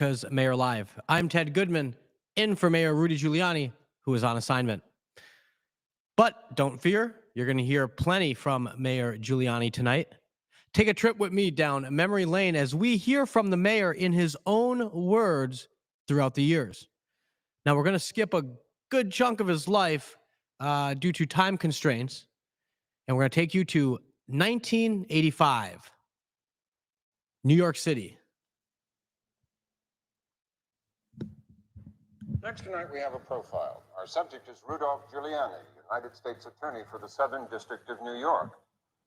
Because Mayor Live. I'm Ted Goodman, in for Mayor Rudy Giuliani, who is on assignment. But don't fear, you're going to hear plenty from Mayor Giuliani tonight. Take a trip with me down memory lane as we hear from the mayor in his own words throughout the years. Now, we're going to skip a good chunk of his life due to time constraints, and we're going to take you to 1985, New York City. Next tonight, we have a profile. Our subject is Rudolph Giuliani, United States Attorney for the Southern District of New York.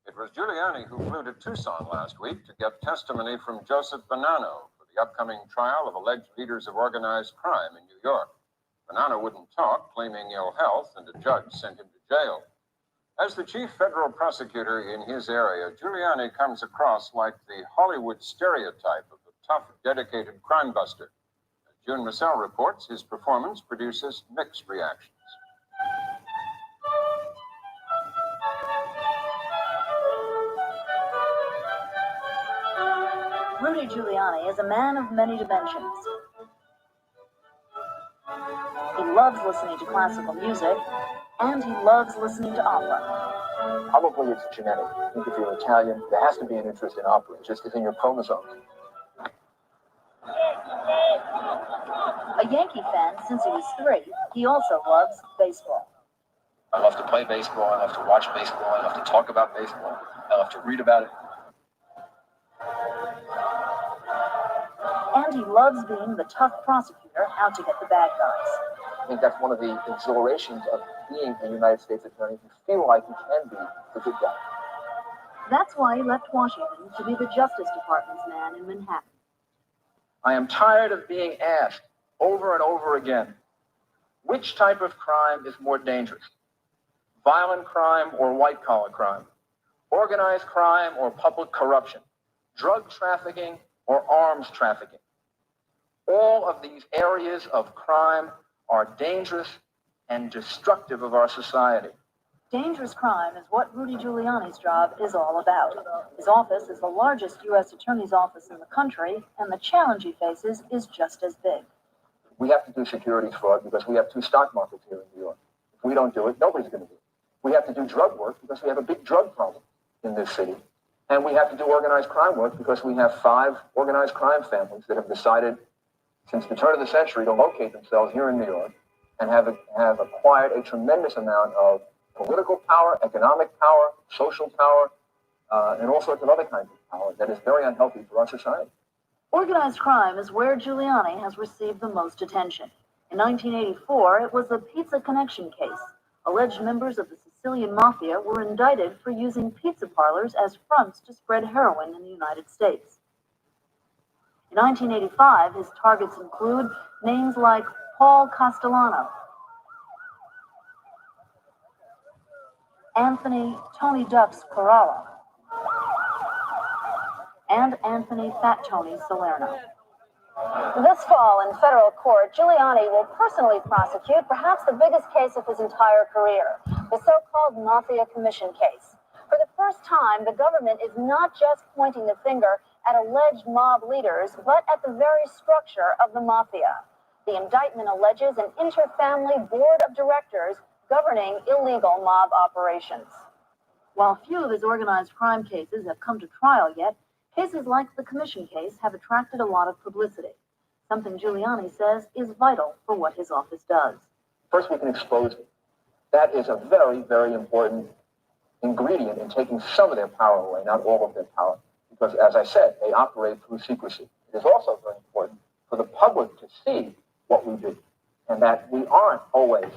It was Giuliani who flew to Tucson last week to get testimony from Joseph Bonanno for the upcoming trial of alleged leaders of organized crime in New York. Bonanno wouldn't talk, claiming ill health, and a judge sent him to jail. As the chief federal prosecutor in his area, Giuliani comes across like the Hollywood stereotype of the tough, dedicated crime buster. June Massell reports his performance produces mixed reactions. Rudy Giuliani is a man of many dimensions. He loves listening to classical music, and he loves listening to opera. Probably it's genetic. I think if you're Italian, there has to be an interest in opera. It just is in your chromosomes. A Yankee fan since he was 3, he also loves baseball. I love to play baseball, I love to watch baseball, I love to talk about baseball, I love to read about it. And he loves being the tough prosecutor out to get the bad guys. I think that's one of the exhilarations of being a United States attorney. You feel like you can be the good guy. That's why he left Washington to be the Justice Department's man in Manhattan. I am tired of being asked over and over again, which type of crime is more dangerous? Violent crime or white-collar crime? Organized crime or public corruption? Drug trafficking or arms trafficking? All of these areas of crime are dangerous and destructive of our society. Dangerous crime is what Rudy Giuliani's job is all about. His office is the largest U.S. Attorney's office in the country, and the challenge he faces is just as big. We have to do securities fraud because we have 2 stock markets here in New York. If we don't do it, nobody's going to do it. We have to do drug work because we have a big drug problem in this city. And we have to do organized crime work because we have 5 organized crime families that have decided since the turn of the century to locate themselves here in New York and have acquired a tremendous amount of political power, economic power, social power, and all sorts of other kinds of power that is very unhealthy for our society. Organized crime is where Giuliani has received the most attention. In 1984, it was the Pizza Connection case. Alleged members of the Sicilian Mafia were indicted for using pizza parlors as fronts to spread heroin in the United States. In 1985, his targets include names like Paul Castellano, Anthony Tony Ducks Corrala, and Anthony Fat Tony Salerno. This fall in federal court, Giuliani will personally prosecute perhaps the biggest case of his entire career, the so-called Mafia Commission case. For the first time, the government is not just pointing the finger at alleged mob leaders, but at the very structure of the mafia. The indictment alleges an inter-family board of directors governing illegal mob operations. While few of his organized crime cases have come to trial yet, cases like the Commission case have attracted a lot of publicity, something Giuliani says is vital for what his office does. First, we can expose them. That is a very, very important ingredient in taking some of their power away, not all of their power, because, as I said, they operate through secrecy. It is also very important for the public to see what we do, and that we aren't always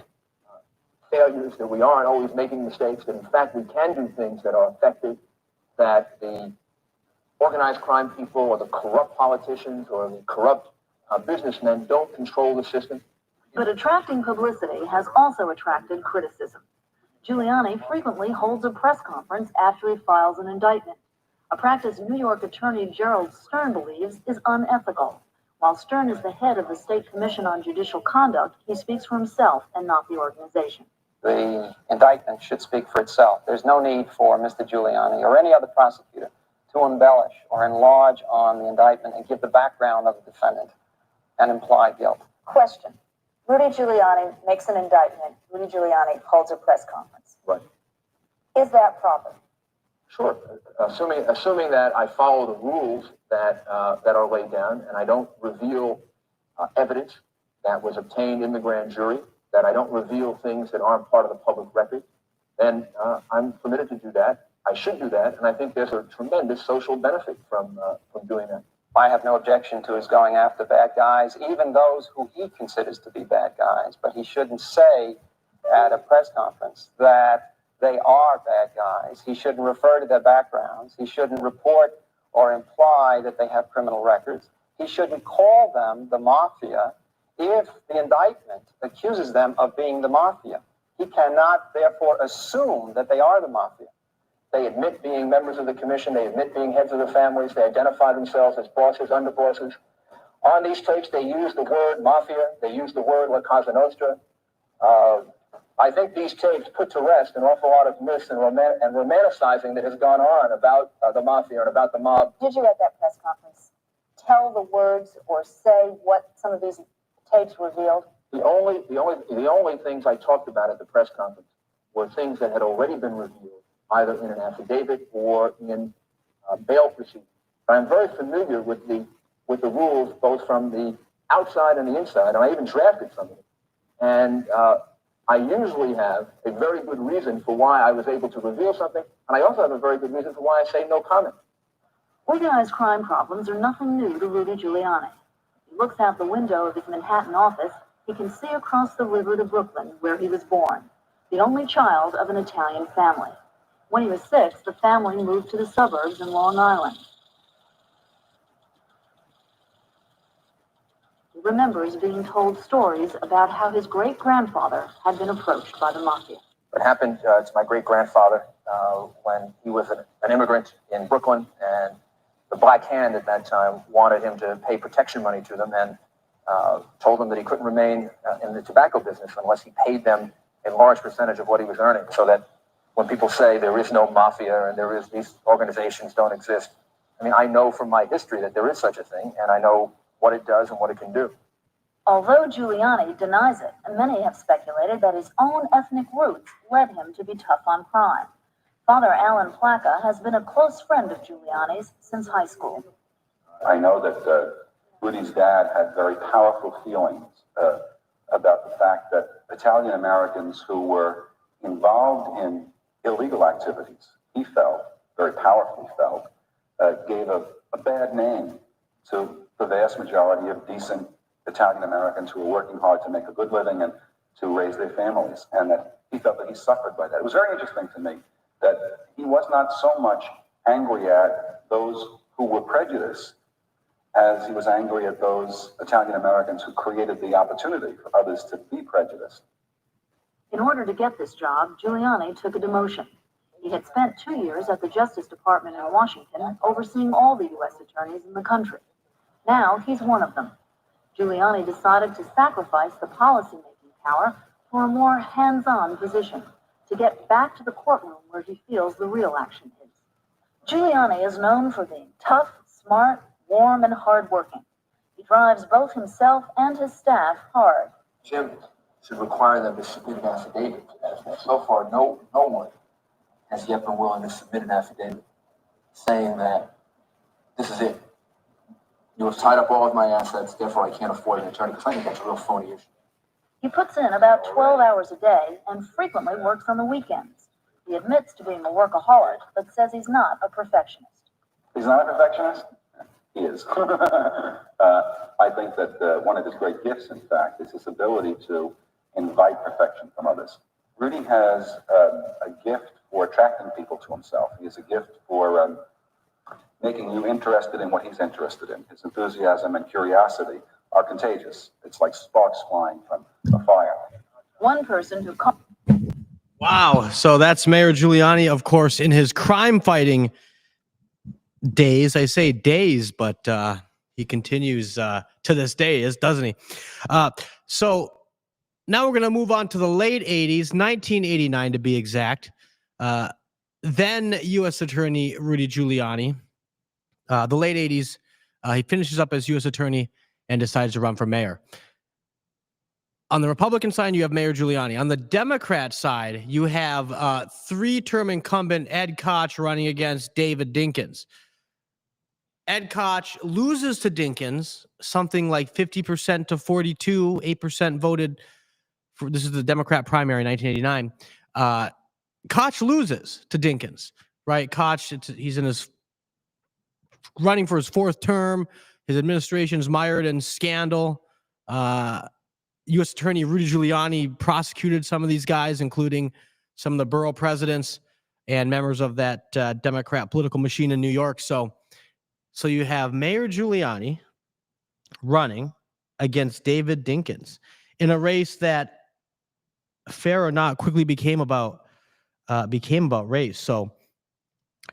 failures, that we aren't always making mistakes, that in fact we can do things that are effective, that the organized crime people or the corrupt politicians or the corrupt businessmen don't control the system. But attracting publicity has also attracted criticism. Giuliani frequently holds a press conference after he files an indictment, a practice New York Attorney Gerald Stern believes is unethical. While Stern is the head of the State Commission on Judicial Conduct, he speaks for himself and not the organization. The indictment should speak for itself. There's no need for Mr. Giuliani or any other prosecutor to embellish or enlarge on the indictment and give the background of the defendant. and implied guilt. Question. Rudy Giuliani makes an indictment. Rudy Giuliani holds a press conference. Right. Is that proper? Sure. Assuming that I follow the rules that are laid down, and I don't reveal evidence that was obtained in the grand jury, that I don't reveal things that aren't part of the public record, then I'm permitted to do that. I should do that, and I think there's a tremendous social benefit from doing that. I have no objection to his going after bad guys, even those who he considers to be bad guys. But he shouldn't say at a press conference that they are bad guys. He shouldn't refer to their backgrounds. He shouldn't report or imply that they have criminal records. He shouldn't call them the mafia if the indictment accuses them of being the mafia. He cannot, therefore, assume that they are the mafia. They admit being members of the commission. They admit being heads of the families. They identify themselves as bosses, underbosses. On these tapes, they use the word mafia. They use the word La Cosa Nostra. I think these tapes put to rest an awful lot of myths and romanticizing that has gone on about the mafia and about the mob. Did you at that press conference tell the words or say what some of these tapes revealed? The only things I talked about at the press conference were things that had already been revealed, either in an affidavit or in bail proceedings. I'm very familiar with the rules, both from the outside and the inside, and I even drafted some of them. And I usually have a very good reason for why I was able to reveal something, and I also have a very good reason for why I say no comment. Organized crime problems are nothing new to Rudy Giuliani. He looks out the window of his Manhattan office. He can see across the river to Brooklyn, where he was born, the only child of an Italian family. When he was 6, the family moved to the suburbs in Long Island. He remembers being told stories about how his great-grandfather had been approached by the mafia. It happened to my great-grandfather when he was an immigrant in Brooklyn, and the Black Hand at that time wanted him to pay protection money to them and told him that he couldn't remain in the tobacco business unless he paid them a large percentage of what he was earning, so that when people say there is no mafia and these organizations don't exist, I mean, I know from my history that there is such a thing, and I know what it does and what it can do. Although Giuliani denies it, many have speculated that his own ethnic roots led him to be tough on crime. Father Alan Plaka has been a close friend of Giuliani's since high school. I know that Rudy's dad had very powerful feelings about the fact that Italian Americans who were involved in illegal activities, he felt, very powerfully felt, gave a bad name to the vast majority of decent Italian Americans who were working hard to make a good living and to raise their families, and that he felt that he suffered by that. It was very interesting to me that he was not so much angry at those who were prejudiced as he was angry at those Italian Americans who created the opportunity for others to be prejudiced. In order to get this job, Giuliani took a demotion. He had spent 2 years at the Justice Department in Washington, overseeing all the U.S. attorneys in the country. Now he's one of them. Giuliani decided to sacrifice the policy-making power for a more hands-on position, to get back to the courtroom where he feels the real action is. Giuliani is known for being tough, smart, warm, and hardworking. He drives both himself and his staff hard. Jim should require them to submit an affidavit to that effect. So far, no one has yet been willing to submit an affidavit saying that this is it. You have tied up all of my assets, therefore I can't afford an attorney, because I think that's a real phony issue. He puts in about 12 hours a day and frequently works on the weekends. He admits to being a workaholic, but says he's not a perfectionist. He's not a perfectionist? He is. I think that one of his great gifts, in fact, is his ability to invite perfection from others. Rudy has a gift for attracting people to himself. He has a gift for making you interested in what he's interested in. His enthusiasm and curiosity are contagious. It's like sparks flying from a fire. One person who Wow. So that's Mayor Giuliani, of course, in his crime-fighting days. I say days, but he continues to this day, doesn't he? So now we're going to move on to the late 80s, 1989 to be exact. Then U.S. Attorney Rudy Giuliani. The late 80s, he finishes up as U.S. Attorney. and decides to run for mayor. On the Republican side, you have Mayor Giuliani. On the Democrat side, you have three-term incumbent Ed Koch running against David Dinkins. Ed Koch loses to Dinkins, something like 50% to 42, 8% voted for. This is the Democrat primary in 1989. Koch loses to Dinkins, right? Koch, he's in his running for his fourth term. His administration is mired in scandal. U.S. Attorney Rudy Giuliani prosecuted some of these guys, including some of the borough presidents and members of that Democrat political machine in New York. So you have Mayor Giuliani running against David Dinkins in a race that, fair or not, quickly became about race. So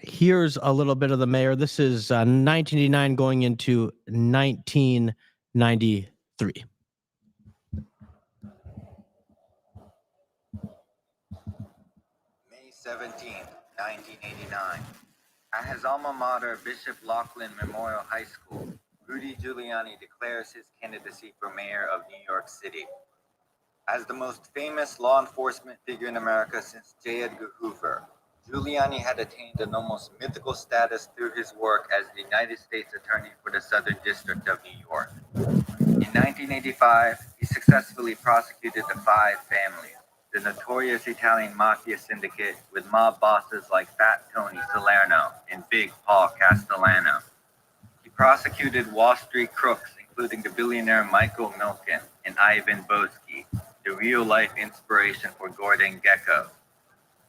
here's a little bit of the mayor. This is 1989 going into 1993. May 17th, 1989. At his alma mater, Bishop Laughlin Memorial High School, Rudy Giuliani declares his candidacy for mayor of New York City. As the most famous law enforcement figure in America since J. Edgar Hoover, Giuliani had attained an almost mythical status through his work as the United States Attorney for the Southern District of New York. In 1985, he successfully prosecuted the Five Families, the notorious Italian mafia syndicate with mob bosses like Fat Tony Salerno and Big Paul Castellano. He prosecuted Wall Street crooks, including the billionaire Michael Milken and Ivan Boesky, the real-life inspiration for Gordon Gekko.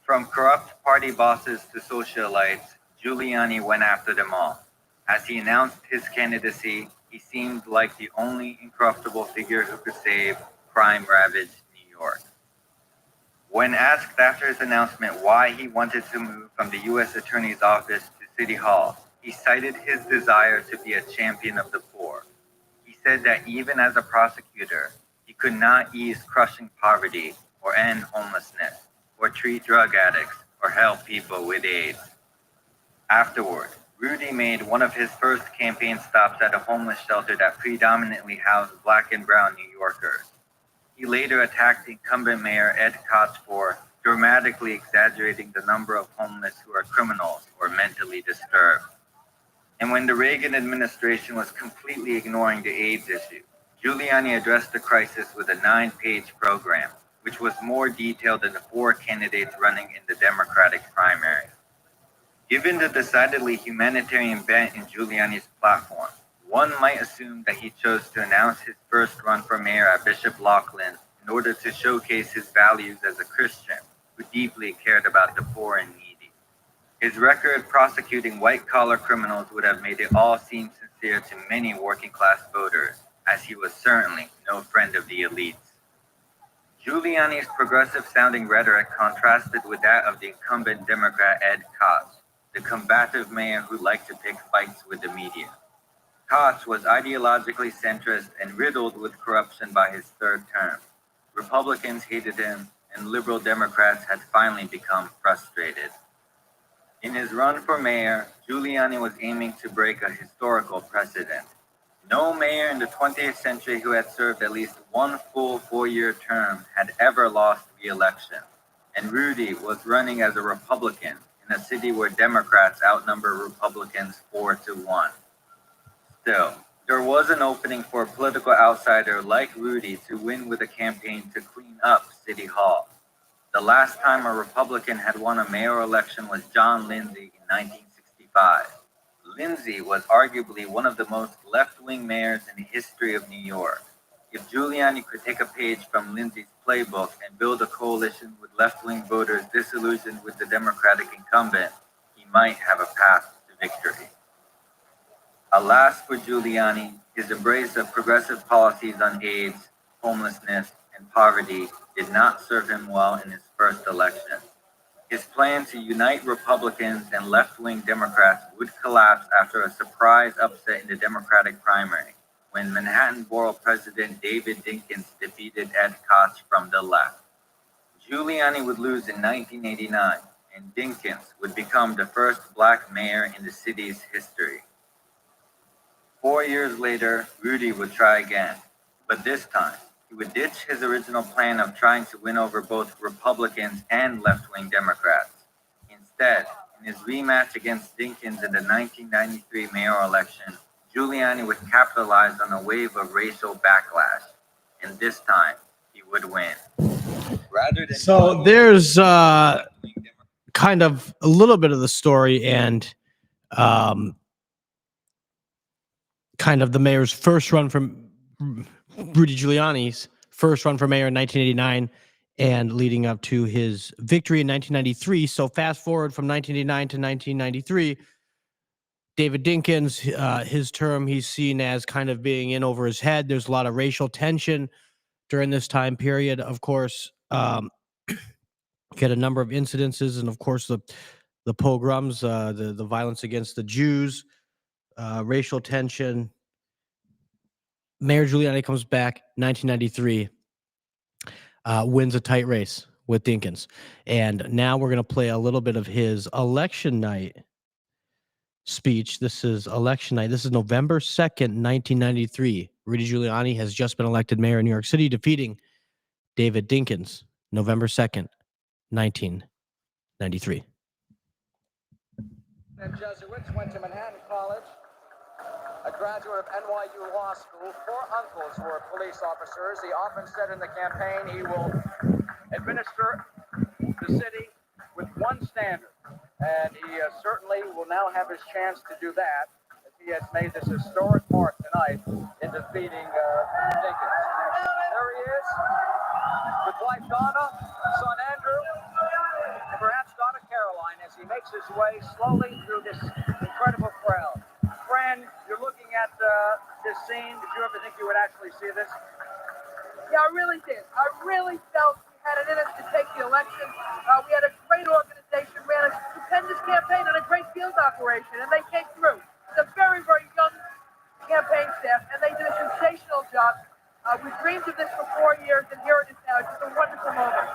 From corrupt party bosses to socialites, Giuliani went after them all. As he announced his candidacy, he seemed like the only incorruptible figure who could save crime-ravaged New York. When asked after his announcement why he wanted to move from the U.S. Attorney's Office to City Hall, he cited his desire to be a champion of the poor. He said that even as a prosecutor, he could not ease crushing poverty or end homelessness or treat drug addicts or help people with AIDS. Afterward, Rudy made one of his first campaign stops at a homeless shelter that predominantly housed Black and brown New Yorkers. He later attacked incumbent mayor Ed Koch for dramatically exaggerating the number of homeless who are criminals or mentally disturbed. And when the Reagan administration was completely ignoring the AIDS issue, Giuliani addressed the crisis with a 9-page program, which was more detailed than the 4 candidates running in the Democratic primary. Given the decidedly humanitarian bent in Giuliani's platform, one might assume that he chose to announce his first run for mayor at Bishop Laughlin in order to showcase his values as a Christian who deeply cared about the poor and needy. His record prosecuting white-collar criminals would have made it all seem sincere to many working-class voters, as he was certainly no friend of the elites. Giuliani's progressive-sounding rhetoric contrasted with that of the incumbent Democrat Ed Koch, the combative mayor who liked to pick fights with the media. Koch was ideologically centrist and riddled with corruption by his third term. Republicans hated him, and liberal Democrats had finally become frustrated. In his run for mayor, Giuliani was aiming to break a historical precedent. No mayor in the 20th century who had served at least one full 4-year term had ever lost re-election, and Rudy was running as a Republican in a city where Democrats outnumber Republicans 4-1. Still, there was an opening for a political outsider like Rudy to win with a campaign to clean up City Hall. The last time a Republican had won a mayoral election was John Lindsay in 1965. Lindsay was arguably one of the most left-wing mayors in the history of New York. If Giuliani could take a page from Lindsay's playbook and build a coalition with left-wing voters disillusioned with the Democratic incumbent, he might have a path to victory. Alas for Giuliani, his embrace of progressive policies on AIDS, homelessness, and poverty did not serve him well in his first election. His plan to unite Republicans and left-wing Democrats would collapse after a surprise upset in the Democratic primary, when Manhattan Borough President David Dinkins defeated Ed Koch from the left. Giuliani would lose in 1989, and Dinkins would become the first Black mayor in the city's history. 4 years later, Rudy would try again, but this time he would ditch his original plan of trying to win over both Republicans and left-wing Democrats. Instead, in his rematch against Dinkins in the 1993 mayoral election, Giuliani would capitalize on a wave of racial backlash, and this time he would win. Rather than So there's kind of a little bit of the story and kind of the mayor's first run from Rudy Giuliani's first run for mayor in 1989 and leading up to his victory in 1993. So fast forward from 1989 to 1993, David Dinkins, his term, he's seen as kind of being in over his head. There's a lot of racial tension during this time period. Of course, get a number of incidences, and of course the pogroms, the violence against the Jews, racial tension. Mayor Giuliani comes back 1993, wins a tight race with Dinkins, and now we're going to play a little bit of his election night speech. This is election night. This is November 2nd, 1993. Rudy Giuliani has just been elected mayor of New York City, defeating David Dinkins, November 2nd, 1993. And Jesuits went to Manhattan College, a graduate of NYU Law School. 4 uncles were police officers. He often said in the campaign he will administer the city with one standard. And he certainly will now have his chance to do that, as he has made this historic mark tonight in defeating Dinkins. There he is, with wife Donna, son Andrew, and perhaps daughter Caroline, as he makes his way slowly through this incredible crowd. Fran, you're looking at this scene. Did you ever think you would actually see this? Yeah, I really did. I really felt we had it in us to take the election. We had a great organization, ran a stupendous campaign and a great field operation, and they came through. It's a very, very young campaign staff, and they did a sensational job. We dreamed of this for 4 years, and here it is now. It's just a wonderful moment.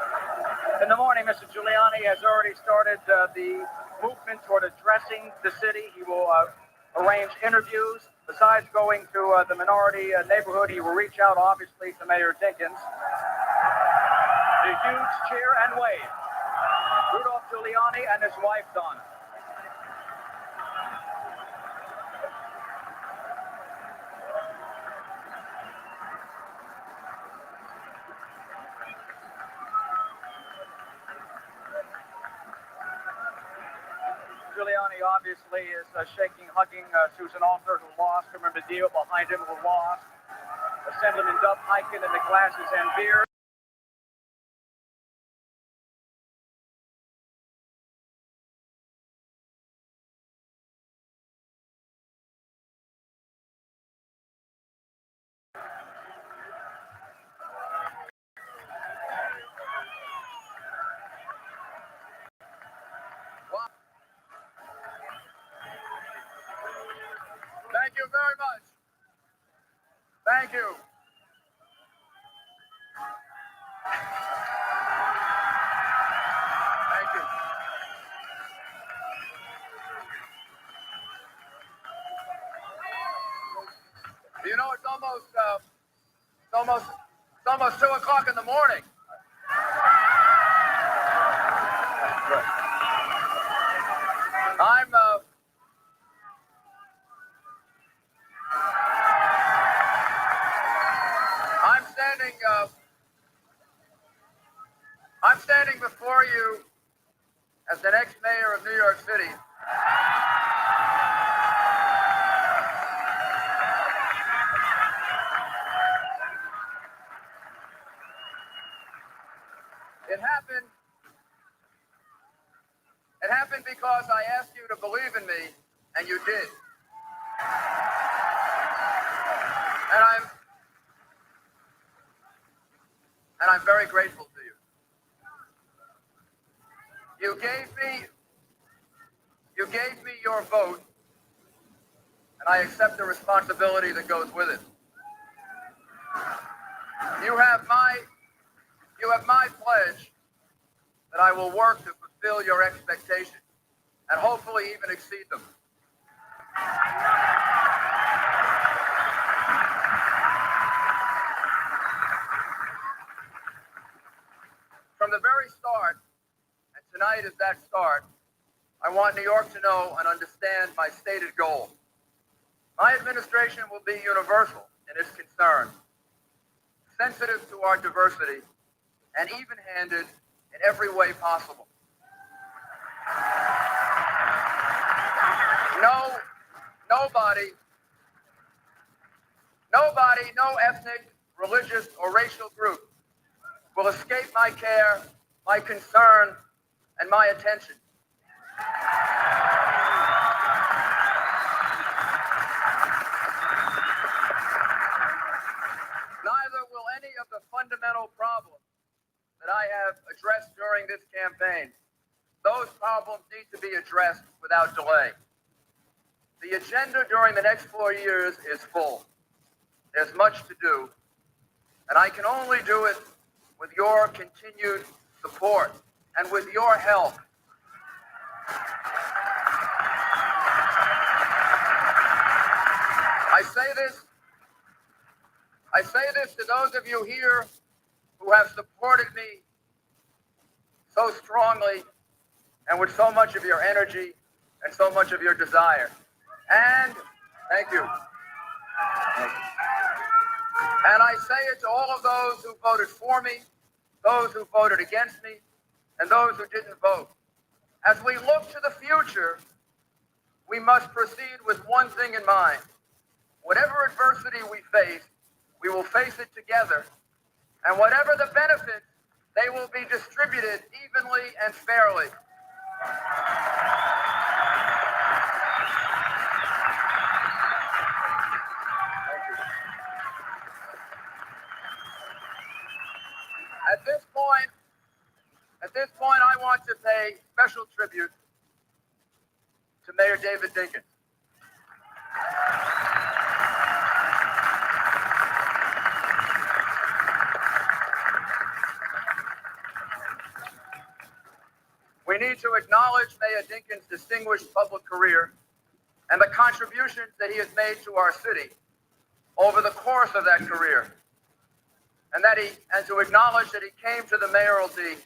In the morning, Mr. Giuliani has already started the movement toward addressing the city. He will arrange interviews. Besides going to the minority neighborhood, he will reach out, obviously, to Mayor Dinkins. The huge cheer and wave. Rudolph Giuliani and his wife, Donna. Giuliani obviously is shaking, hugging Susan Alter, who lost. Remember Dio behind him, who lost. Assemblyman Duff Hyken in the glasses and beard. Thank you very much. Thank you. Thank you. You know, it's almost 2 o'clock in the morning. I'm standing before you as the next mayor of New York City. It happened because I asked you to believe in me, and you did. And I'm very grateful to you. You gave me your vote, and I accept the responsibility that goes with it. You have my pledge that I will work to fulfill your expectations and hopefully even exceed them. from the very start, and tonight is that start, I want New York to know and understand my stated goal. My administration will be universal in its concern, sensitive to our diversity, and even-handed in every way possible. Nobody, no ethnic, religious, or racial group will escape my care, my concern, and my attention. Neither will any of the fundamental problems that I have addressed during this campaign. Those problems need to be addressed without delay. The agenda during the next 4 years is full. There's much to do, and I can only do it with your continued support and with your help. I say this to those of you here who have supported me so strongly and with so much of your energy and so much of your desire. And thank you. And I say it to all of those who voted for me, those who voted against me, and those who didn't vote. As we look to the future, we must proceed with one thing in mind. Whatever adversity we face, we will face it together. And whatever the benefits, they will be distributed evenly and fairly. At this point, I want to pay special tribute to Mayor David Dinkins. We need to acknowledge Mayor Dinkins' distinguished public career and the contributions that he has made to our city over the course of that career, and to acknowledge that he came to the mayoralty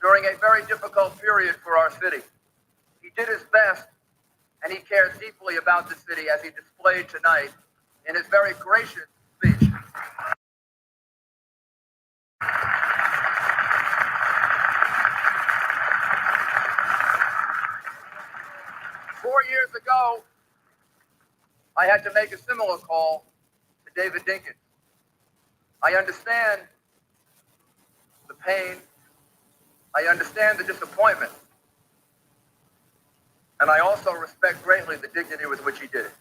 during a very difficult period for our city. He did his best, and he cares deeply about the city, as he displayed tonight in his very gracious speech. Four years ago, I had to make a similar call to David Dinkins. I understand the pain. I understand the disappointment. And I also respect greatly the dignity with which he did it.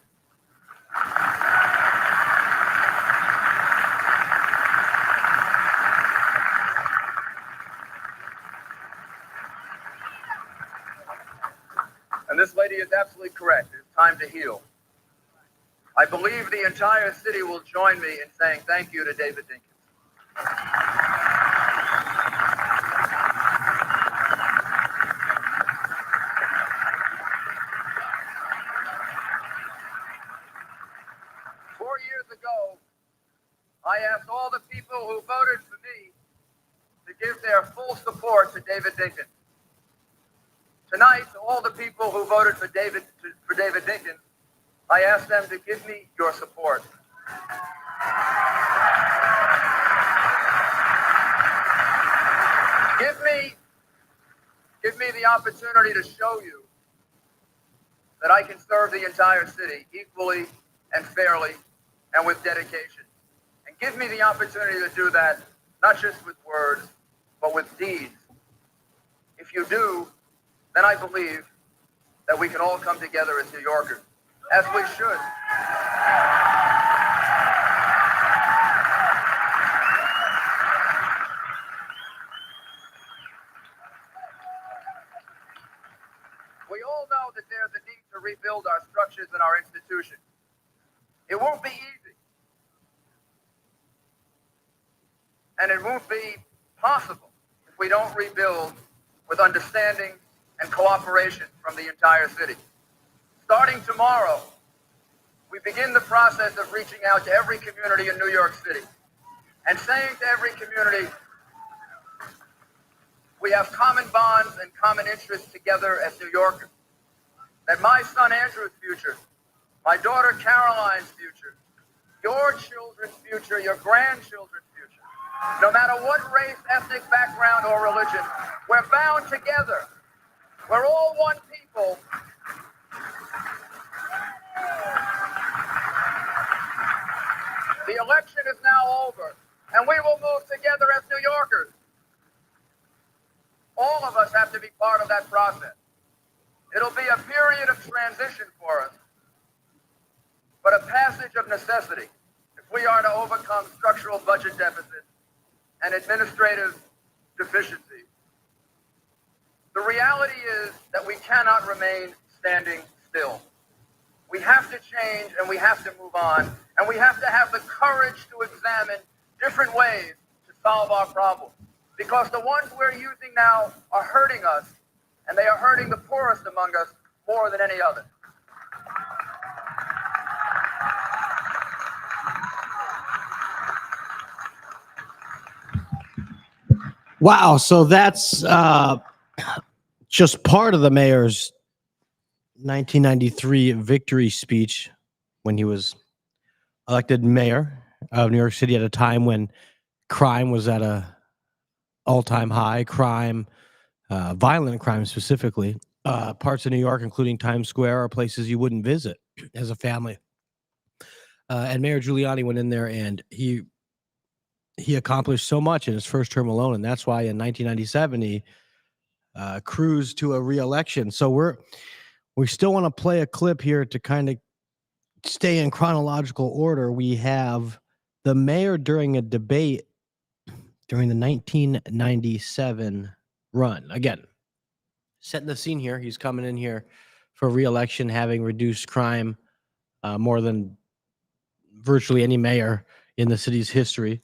And this lady is absolutely correct. It's time to heal. I believe the entire city will join me in saying thank you to David Dinkins. I asked all the people who voted for me to give their full support to David Dinkins. Tonight, to all the people who voted for David Dinkins, I ask them to give me your support. Give me the opportunity to show you that I can serve the entire city equally and fairly and with dedication. And give me the opportunity to do that, not just with words, but with deeds. If you do, then I believe that we can all come together as New Yorkers, as we should. We all know that there's a need to rebuild our structures and our institutions. It won't be easy. And it won't be possible if we don't rebuild with understanding and cooperation from the entire city. Starting tomorrow, we begin the process of reaching out to every community in New York City and saying to every community, we have common bonds and common interests together as New Yorkers. That my son Andrew's future, my daughter Caroline's future, your children's future, your grandchildren's future, no matter what race, ethnic background, or religion, we're bound together. We're all one people. The election is now over, and we will move together as New Yorkers. All of us have to be part of that process. It'll be a period of transition for us, but a passage of necessity if we are to overcome structural budget deficits and administrative deficiencies. The reality is that we cannot remain standing still. We have to change and we have to move on, and we have to have the courage to examine different ways to solve our problems. Because the ones we're using now are hurting us, and they are hurting the poorest among us more than any other. Wow. So that's just part of the mayor's 1993 victory speech when he was elected mayor of New York City at a time when crime was at a all-time high. Crime, violent crime specifically. Parts of New York, including Times Square, are places you wouldn't visit as a family. And Mayor Giuliani went in there and he accomplished so much in his first term alone, and that's why in 1997 he cruised to a re-election. So we still want to play a clip here to kind of stay in chronological order. We have the mayor during a debate during the 1997 run. Again, setting the scene here. He's coming in here for re-election, having reduced crime more than virtually any mayor in the city's history.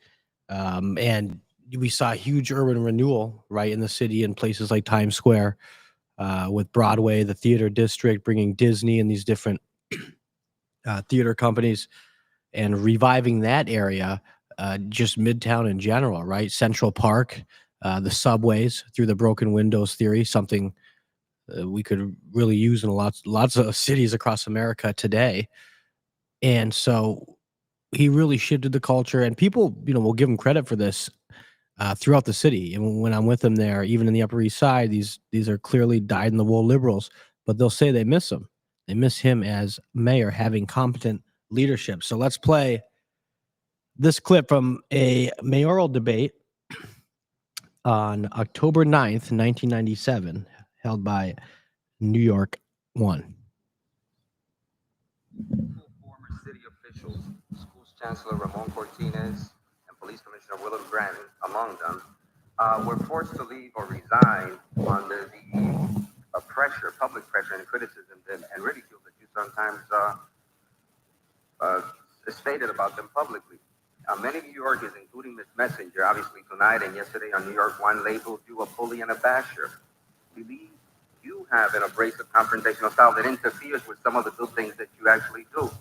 And we saw huge urban renewal, right, in the city in places like Times Square, with Broadway, the theater district, bringing Disney and these different theater companies and reviving that area, just Midtown in general, right? Central Park, the subways through the broken windows theory, something we could really use in lots of cities across America today. And so he really shifted the culture, and people, will give him credit for this throughout the city. And when I'm with them there, even in the Upper East Side, these are clearly dyed-in-the-wool liberals, but they'll say they miss him. They miss him as mayor having competent leadership. So let's play this clip from a mayoral debate on October 9th, 1997, held by New York One. Former city officials, Schools Chancellor Ramon Cortinez and Police Commissioner Willem Grant, among them, were forced to leave or resign under the pressure, public pressure and criticism and ridicule that you sometimes stated about them publicly. Many New Yorkers, including Ms. Messenger, obviously tonight and yesterday on New York One, labeled you a bully and a basher. Believe you have an abrasive confrontational style that interferes with some of the good things that you actually do.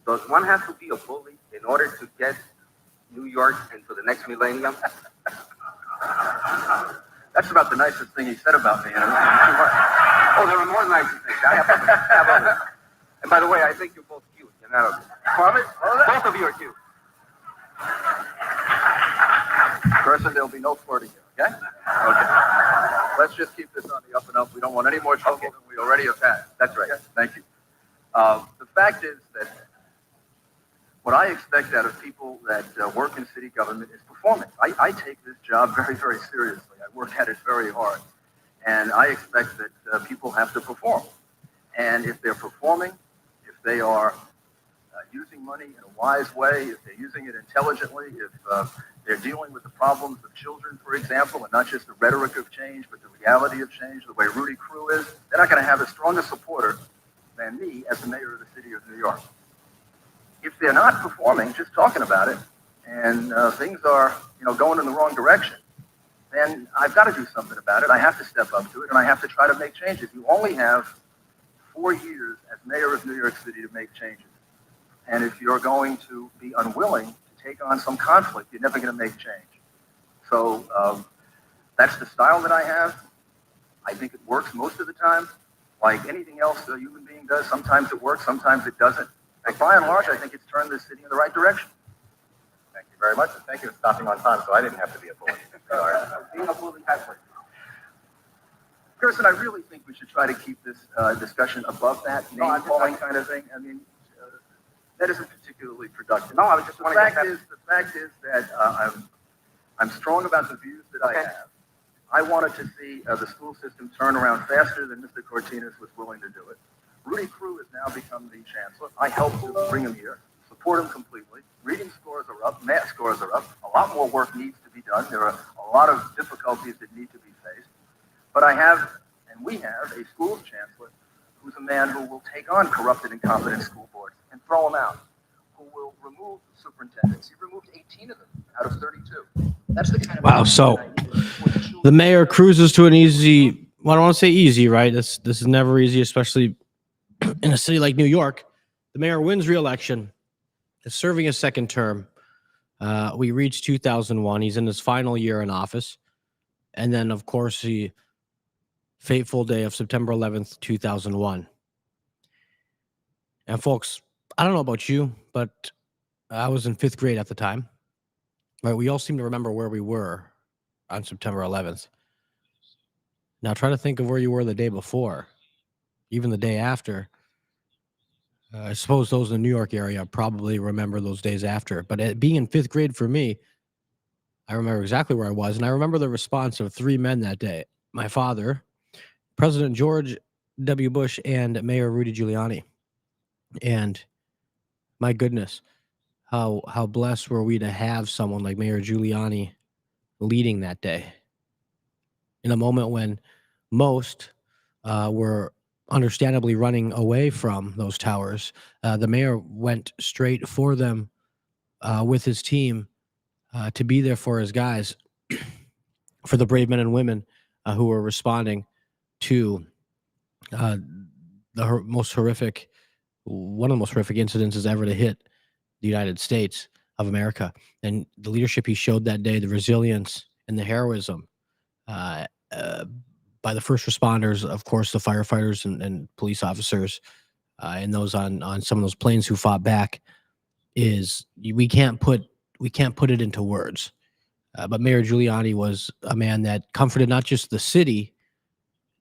Does one have to be a bully in order to get New York into the next millennium? That's about the nicest thing he said about me. Oh, there are more nicer things. I have others. And by the way, I think you're both cute. You're not ugly. Promise? Both of you are cute. Person, there'll be no flirting here, okay? Okay. Let's just keep this on the up and up. We don't want any more trouble than we already have had. That's right. Okay? Thank you. The fact is that what I expect out of people that work in city government is performance. I take this job very, very seriously. I work at it very hard. And I expect that people have to perform. And if they're performing, if they are using money in a wise way, if they're using it intelligently, if they're dealing with the problems of children, for example, and not just the rhetoric of change, but the reality of change, the way Rudy Crew is, they're not going to have a stronger supporter than me as the mayor of the city of New York. If they're not performing, just talking about it, and things are, going in the wrong direction, then I've got to do something about it. I have to step up to it, and I have to try to make changes. You only have 4 years as mayor of New York City to make changes. And if you're going to be unwilling to take on some conflict, you're never going to make change. So That's the style that I have. I think it works most of the time. Like anything else a human being does, sometimes it works, sometimes it doesn't. But by and large, I think it's turned the city in the right direction. Thank you very much, and thank you for stopping on time, so I didn't have to be a bully. Being a bully has worked. Kirsten, I really think we should try to keep this discussion above that name-calling kind of thing. I mean, that isn't particularly productive. No, I was just The wondering. fact is that I'm strong about the views that I have. I wanted to see the school system turn around faster than Mr. Cortines was willing to do it. Rudy Crew has now become the chancellor. I helped to bring him here, support him completely. Reading scores are up, math scores are up. A lot more work needs to be done. There are a lot of difficulties that need to be faced. But I have, and we have, a schools chancellor who's a man who will take on corrupted, incompetent school boards and throw them out, who will remove superintendents. He removed 18 of them out of 32. That's the kind of Wow. So the mayor cruises to an easy, well, I don't want to say easy, right? This is never easy, especially in a city like New York. The mayor wins re-election, is serving his second term. We reached 2001. He's in his final year in office. And then, of course, the fateful day of September 11th, 2001. And folks, I don't know about you, but I was in 5th grade at the time. Right, we all seem to remember where we were on September 11th. Now try to think of where you were the day before, even the day after. I suppose those in the New York area probably remember those days after. But being in 5th grade for me, I remember exactly where I was. And I remember the response of 3 men that day. My father, President George W. Bush, and Mayor Rudy Giuliani. And my goodness, how blessed were we to have someone like Mayor Giuliani leading that day in a moment when most were understandably running away from those towers. The mayor went straight for them with his team to be there for his guys, for the brave men and women who were responding to the most horrific, one of the most horrific incidences ever to hit the United States of America. And the leadership he showed that day, the resilience and the heroism by the first responders, of course, the firefighters and police officers, and those on some of those planes who fought back, is we can't put it into words. But Mayor Giuliani was a man that comforted not just the city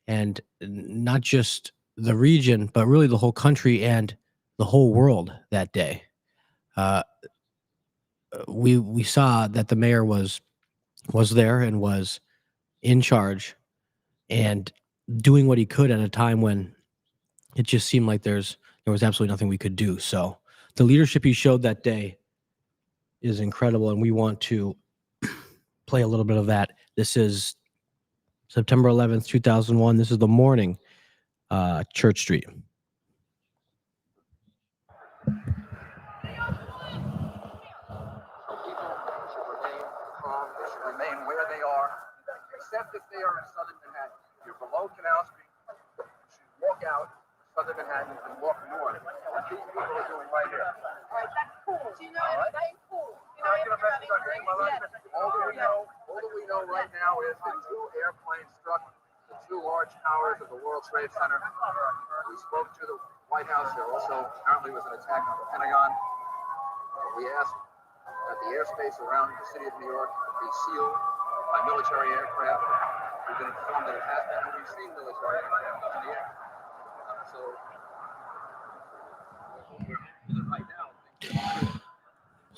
and not just the region, but really the whole country and the whole world that day. We saw that the mayor was there and was in charge and doing what he could at a time when it just seemed like there was absolutely nothing we could do. So the leadership he showed that day is incredible, and we want to play a little bit of that. This is September 11th, 2001. This is the morning, Church Street. Remain where they are, except if they are in southern Manhattan. If you're below Canal Street, you should walk out southern Manhattan and walk north. What these people are doing right here. All right, that's cool. You know, that's cool. All that we know right now is that 2 airplanes struck the 2 large towers of the World Trade Center. We spoke to the White House. There also apparently was an attack on the Pentagon. We asked that the airspace around the city of New York be sealed by military aircraft. We've been informed that it has been, and we've seen military aircraft in the air.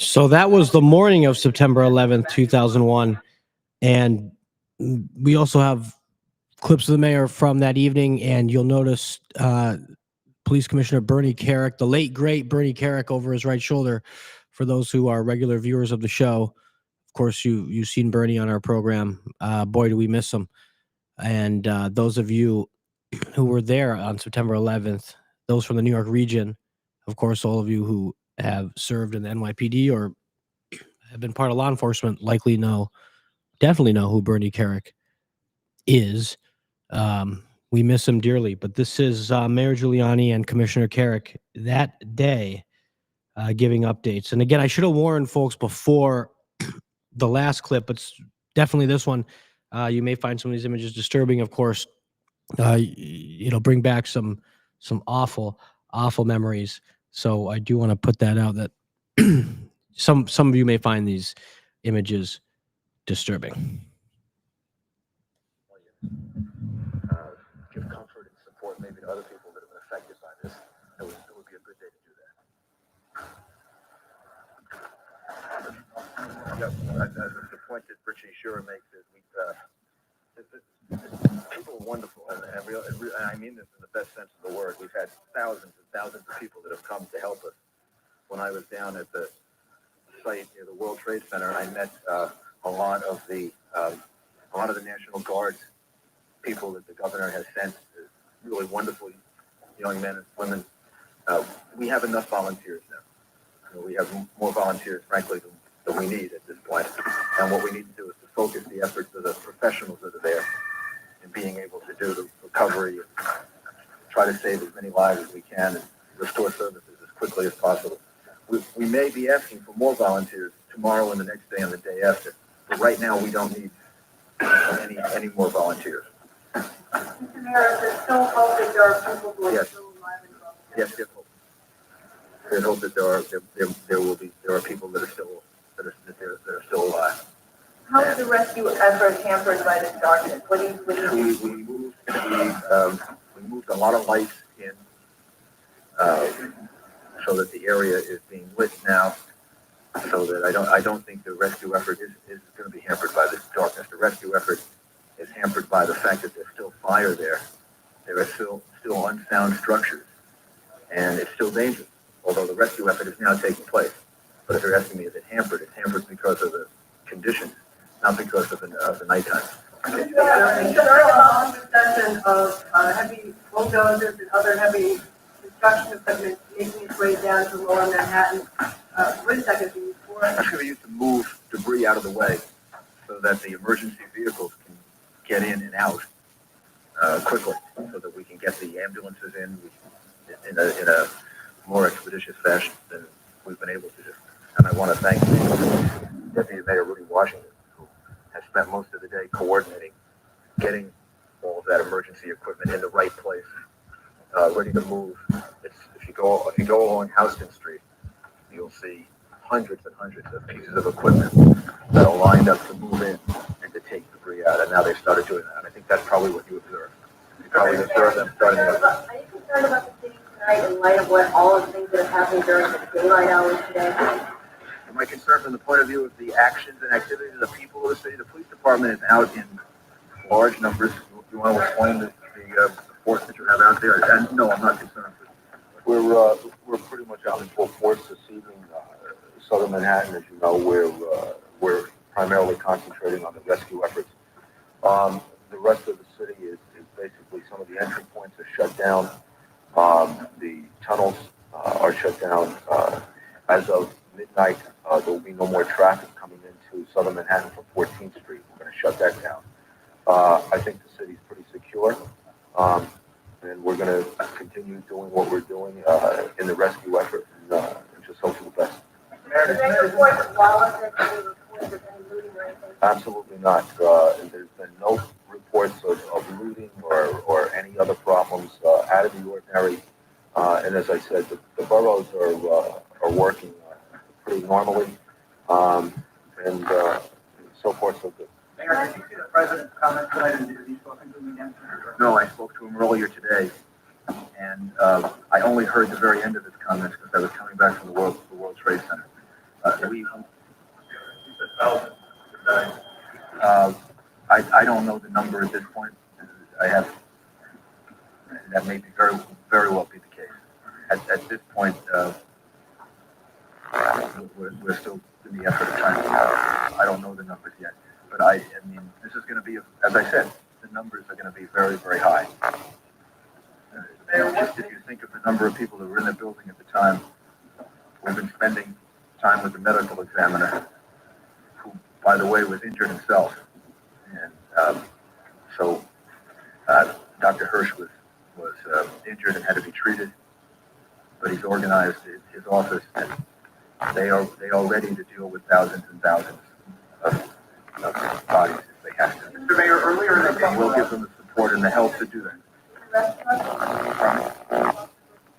So that was the morning of September 11th, 2001. And we also have clips of the mayor from that evening. And you'll notice Police Commissioner Bernie Carrick, the late, great Bernie Carrick, over his right shoulder. For those who are regular viewers of the show, of course, you've seen Bernie on our program. Boy, do we miss him. And those of you who were there on September 11th, those from the New York region, of course, all of you who have served in the NYPD or have been part of law enforcement likely definitely know who Bernie Carrick is. We miss him dearly. But this is Mayor Giuliani and Commissioner Carrick that day giving updates. And again, I should have warned folks before the last clip, but definitely this one. You may find some of these images disturbing, of course. It'll bring back some awful memories. So I do want to put that out that some of you may find these images disturbing. Give comfort and support maybe to other people that have been affected by this. It would be a good day to do that. The point that Richie Schurer makes is people are wonderful, and I mean this in the best sense of the word. We've had thousands and thousands of people that have come to help us. When I was down at the site near the World Trade Center, I met a lot of the National Guard's people that the governor has sent, really wonderful young men and women. We have enough volunteers now. We have more volunteers, frankly, than we need at this point. And what we need to do is to focus the efforts of the professionals that are there in being able to do the recovery and try to save as many lives as we can and restore services as quickly as possible. We may be asking for more volunteers tomorrow and the next day and the day after, but right now we don't need any more volunteers. Mr. Mayor, is there still hope that there are people who are still alive and well? Yes, there's hope. There's hope that there are people that are still alive. How is the rescue effort hampered by this darkness? What do you We moved a lot of lights in so that the area is being lit now. So that I don't think the rescue effort is going to be hampered by this darkness. The rescue effort is hampered by the fact that there's still fire there. There are still unsound structures, and it's still dangerous. Although the rescue effort is now taking place, but if you're asking me, is it hampered? It's hampered because of the conditions, not because of the nighttime. During a long discussion of heavy bulldozers and other heavy construction equipment making its way down to lower Manhattan, what is that going to be used for? That's going to be used to move debris out of the way so that the emergency vehicles can get in and out quickly, so that we can get the ambulances in a more expeditious fashion than we've been able to do. And I want to thank Deputy Mayor Rudy Washington, who has spent most of the day coordinating, getting all of that emergency equipment in the right place, ready to move. If you go along Houston Street, you'll see hundreds and hundreds of pieces of equipment that are lined up to move in and to take debris out. And now they've started doing that. And I think that's probably what you observed. You probably observed them starting to. Are you concerned about the city tonight in light of what all of the things that are happening during the daylight hours today? Am I concerned from the point of view of the actions and activities of the people of the city? The police department is out in large numbers. You want to explain the force that you have out there? And no, I'm not concerned. We're pretty much out in full force this evening. Southern Manhattan, as you know, we're primarily concentrating on the rescue efforts. The rest of the city is basically, some of the entry points are shut down. The tunnels are shut down. As of midnight, there will be no more traffic coming into Southern Manhattan from 14th Street. We're going to shut that down. I think the city's pretty secure. And we're going to continue doing what we're doing in the rescue effort and just hope for the best. Absolutely not. There's been no reports of looting or any other problems out of the ordinary. And as I said, the boroughs are working pretty normally. And so forth, so good. Mayor, did you see the president's comments tonight? Have you spoken to him again? No, I spoke to him earlier today, and I only heard the very end of his comments because I was coming back from the World Trade Center. I don't know the number at this point. That may be very well be the case. At this point, we're still in the effort of trying to. I don't know the numbers yet, but I mean, this is going to be, as I said, the numbers are going to be very, very high. Just if you think of the number of people that were in the building at the time, we've been spending time with the medical examiner, who, by the way, was injured himself. And so Dr. Hirsch was injured and had to be treated, but he's organized his office, and they are ready to deal with thousands and thousands of bodies if they have to. we'll give them the support and the help to do that.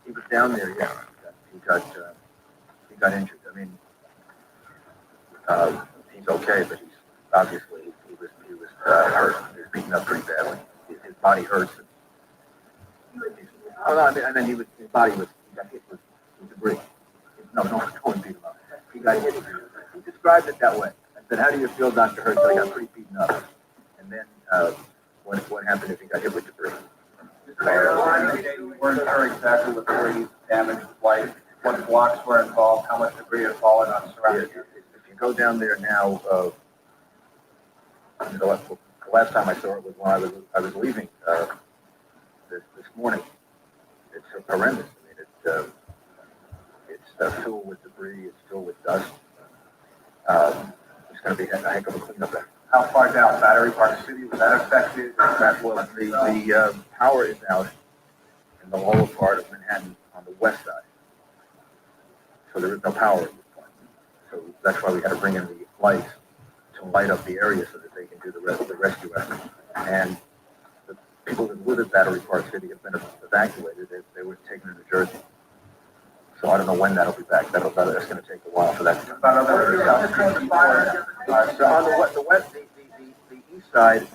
He was down there, yeah. He got injured. I mean, he's okay, but he's obviously he was hurt. He was beaten up pretty badly. His body hurts. Oh no, I mean his body he got hit with debris. No one beat him up. He got hit. He described it that way. I said, "How do you feel, Dr. Hurst?" I got pretty beaten up. And then what happened if he got hit with debris? You weren't sure exactly what debris damaged his wife, what blocks were involved, how much debris had fallen on surrounding If you go down there now, the last time I saw it was when I was leaving this morning. It's horrendous. I mean, it's filled with debris. It's filled with dust. It's going to be a heck of a cleanup there. How far down? Battery Park City, was that affected? The power is out in the lower part of Manhattan on the west side. So there is no power at this point. So that's why we had to bring in the lights to light up the area so that they can do the rescue effort. And the people that live at Battery Park City have been evacuated. They were taken to New Jersey. So I don't know when that'll be back. That's going to take a while for that to come. So on the west, the east side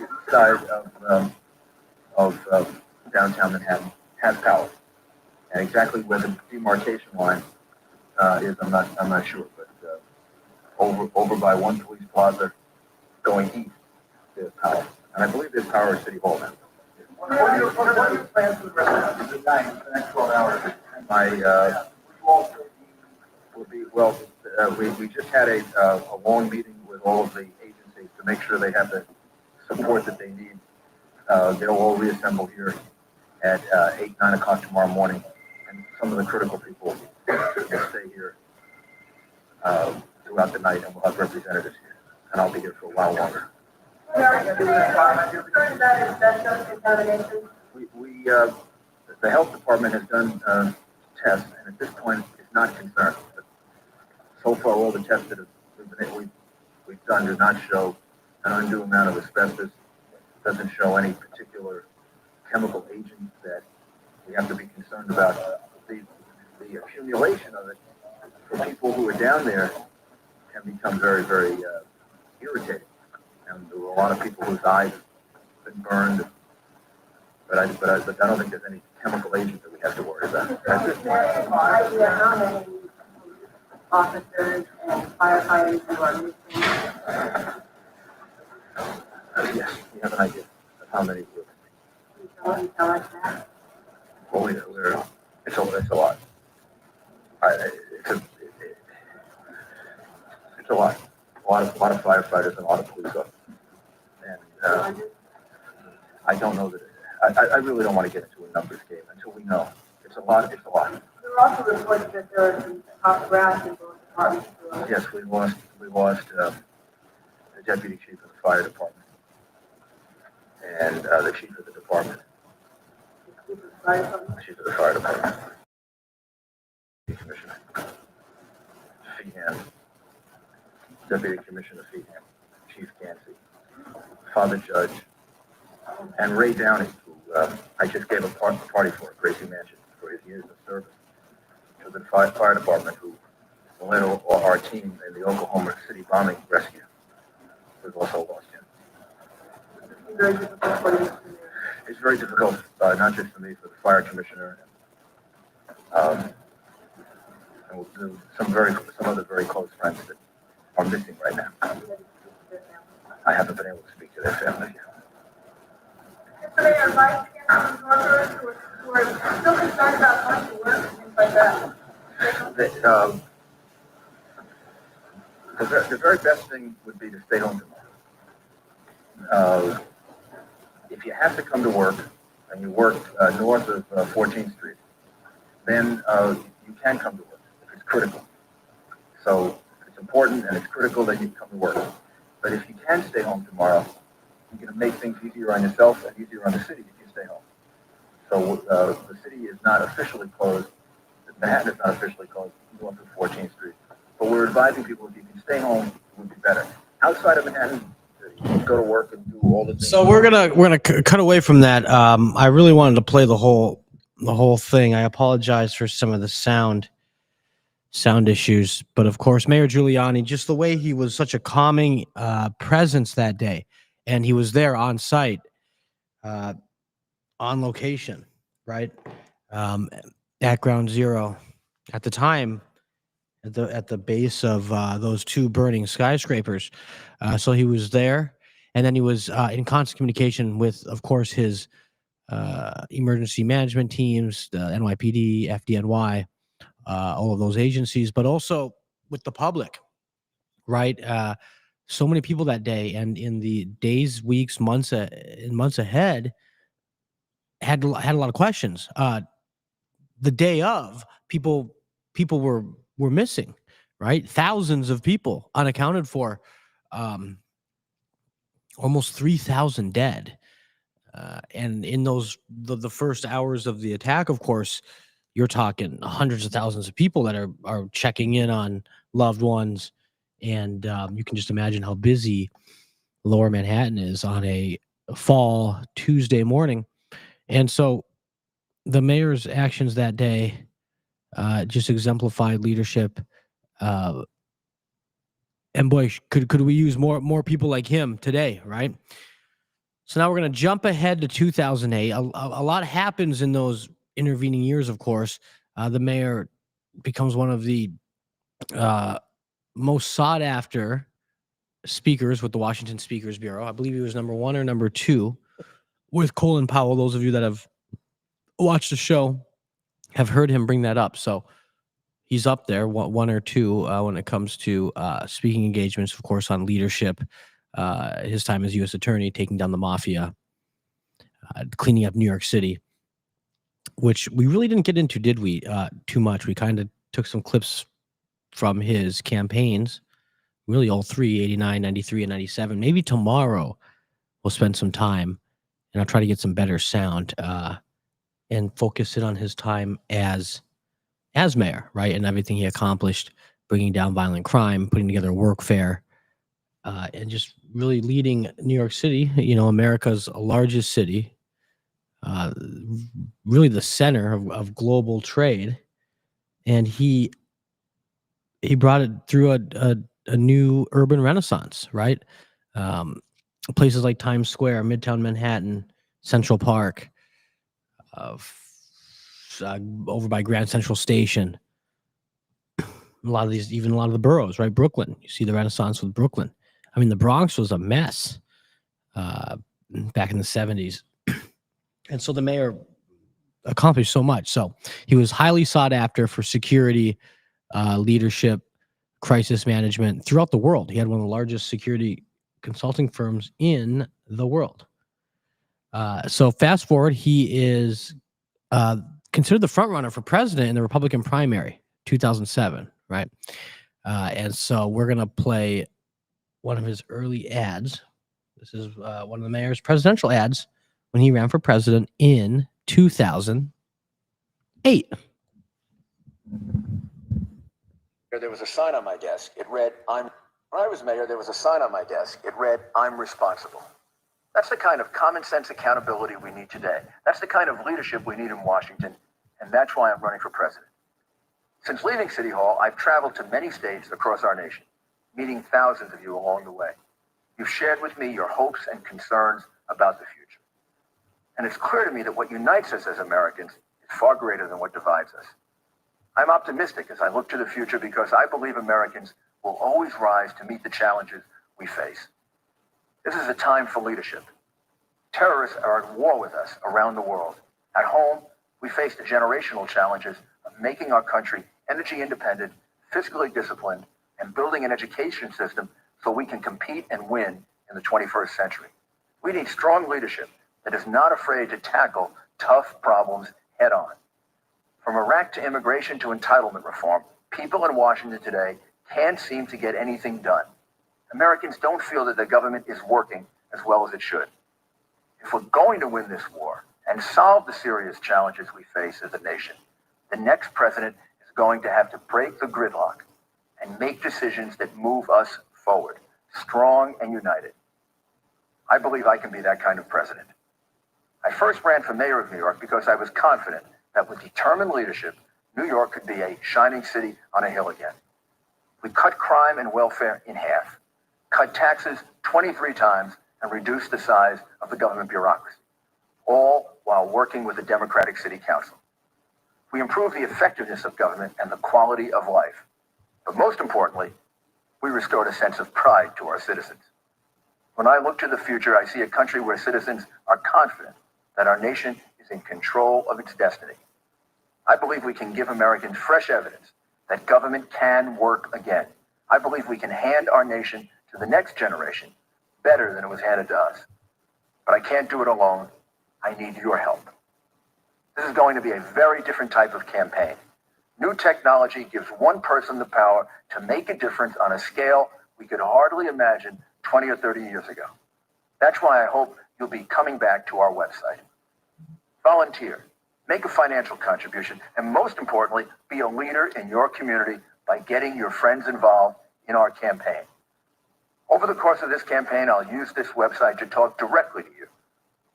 of downtown Manhattan has power, and exactly where the demarcation line is, I'm not sure, but over by one police plaza going east, there's power, and I believe there's power at City Hall now. What are your plans for the rest of the night, the next 12 hours? We just had a long meeting with all of the agencies to make sure they have the support that they need. They'll all reassemble here at 8, 9 o'clock tomorrow morning, and some of the critical people will stay here throughout the night, and we'll have representatives here, and I'll be here for a while longer. The health department has done tests, and at this point, it's not concerned. But so far, all the tests that we've done do not show an undue amount of asbestos. Doesn't show any particular chemical agent that we have to be concerned about. The accumulation of it for people who are down there can become very, very irritating. And there were a lot of people whose eyes have been burned. But I don't think there's any chemical agent that we have to worry about. At this point, how many officers and firefighters who are missing? Yes, we have an idea of how many we're Can you tell us that? Well, it's a lot. It's a lot. A lot of firefighters and a lot of police officers. And I don't know that. I really don't want to get into a numbers game until we know. It's a lot. It's a lot. There are also reports that there are some top brass in both departments. Yes, we lost the deputy chief of the fire department and the chief of the department. The chief of the fire department. Commissioner Feehan, Deputy Commissioner Feehan, Chief Gansey, Father Judge, and Ray Downey, who I just gave a party for at Gracie Mansion for his years of service to the fire department, who led our team in the Oklahoma City bombing rescue. We've also lost him. It's very difficult, not just for me, for the fire commissioner, and some other very close friends that are missing right now. I haven't been able to speak to their families yet. There are life workers who are still concerned about going to work and things like that. The very best thing would be to stay home tomorrow. If you have to come to work and you work north of 14th Street, then you can come to work if it's critical. So it's important and it's critical that you come to work. But if you can stay home tomorrow, you're going to make things easier on yourself and easier on the city if you stay home. So the city is not officially closed. Manhattan is not officially closed north of 14th Street. But we're advising people if you can stay home, it would be better. Outside of Manhattan, go to work and do all the things. So we're gonna cut away from that. I really wanted to play the whole thing. I apologize for some of the sound issues, but of course, Mayor Giuliani, just the way he was such a calming presence that day, and he was there on site, on location, right, at Ground Zero, at the time, at the base of those two burning skyscrapers. So he was there, and then he was in constant communication with, of course, his emergency management teams, the NYPD, FDNY, all of those agencies, but also with the public, right? So many people that day, and in the days, weeks, months ahead, had a lot of questions. The day of, people were missing, right? Thousands of people unaccounted for, almost 3,000 dead. And in the first hours of the attack, of course, you're talking hundreds of thousands of people that are checking in on loved ones, and you can just imagine how busy Lower Manhattan is on a fall Tuesday morning. And so the mayor's actions that day just exemplified leadership. And boy, could we use more people like him today, right? So now we're going to jump ahead to 2008. A lot happens in those intervening years, of course. The mayor becomes one of the most sought after speakers with the Washington Speakers Bureau. I believe he was number 1 or number 2 with Colin Powell. Those of you that have watched the show have heard him bring that up. So he's up there, 1 or 2 when it comes to speaking engagements, of course, on leadership. His time as U.S. attorney, taking down the mafia, cleaning up New York City, which we really didn't get into, did we? Too much. We kind of took some clips from his campaigns, really all three, 89, 93, and 97. Maybe tomorrow we'll spend some time, and I'll try to get some better sound and focus in on his time as mayor, right, and everything he accomplished, bringing down violent crime, putting together a workfare, and just really leading New York City, America's largest city, really the center of global trade. And he brought it through a new urban renaissance, right? Places like Times Square, Midtown Manhattan, Central Park, over by Grand Central Station. A lot of the boroughs, right? Brooklyn, you see the renaissance with Brooklyn. I mean, the Bronx was a mess back in the 70s. And so the mayor accomplished so much. So he was highly sought after for security, leadership, crisis management throughout the world. He had one of the largest security consulting firms in the world. So fast forward, he is considered the front runner for president in the Republican primary, 2007, right? And so we're going to play one of his early ads. This is one of the mayor's presidential ads when he ran for president in 2008. There was a sign on my desk. It read, when I was mayor, there was a sign on my desk. It read, "I'm responsible." That's the kind of common sense accountability we need today. That's the kind of leadership we need in Washington, and that's why I'm running for president. Since leaving City Hall, I've traveled to many states across our nation, meeting thousands of you along the way. You've shared with me your hopes and concerns about the future. And it's clear to me that what unites us as Americans is far greater than what divides us. I'm optimistic as I look to the future because I believe Americans will always rise to meet the challenges we face. This is a time for leadership. Terrorists are at war with us around the world. At home, we face the generational challenges of making our country energy independent, fiscally disciplined, and building an education system so we can compete and win in the 21st century. We need strong leadership that is not afraid to tackle tough problems head on. From Iraq to immigration to entitlement reform, people in Washington today can't seem to get anything done. Americans don't feel that the government is working as well as it should. If we're going to win this war and solve the serious challenges we face as a nation, the next president is going to have to break the gridlock and make decisions that move us forward, strong and united. I believe I can be that kind of president. I first ran for mayor of New York because I was confident that with determined leadership, New York could be a shining city on a hill again. We cut crime and welfare in half, cut taxes 23 times, and reduced the size of the government bureaucracy, all while working with the Democratic City Council. We improved the effectiveness of government and the quality of life. But most importantly, we restored a sense of pride to our citizens. When I look to the future, I see a country where citizens are confident that our nation is in control of its destiny. I believe we can give Americans fresh evidence that government can work again. I believe we can hand our nation to the next generation better than it was handed to us. But I can't do it alone. I need your help. This is going to be a very different type of campaign. New technology gives one person the power to make a difference on a scale we could hardly imagine 20 or 30 years ago. That's why I hope you'll be coming back to our website. Volunteer, make a financial contribution, and most importantly, be a leader in your community by getting your friends involved in our campaign. Over the course of this campaign, I'll use this website to talk directly to you.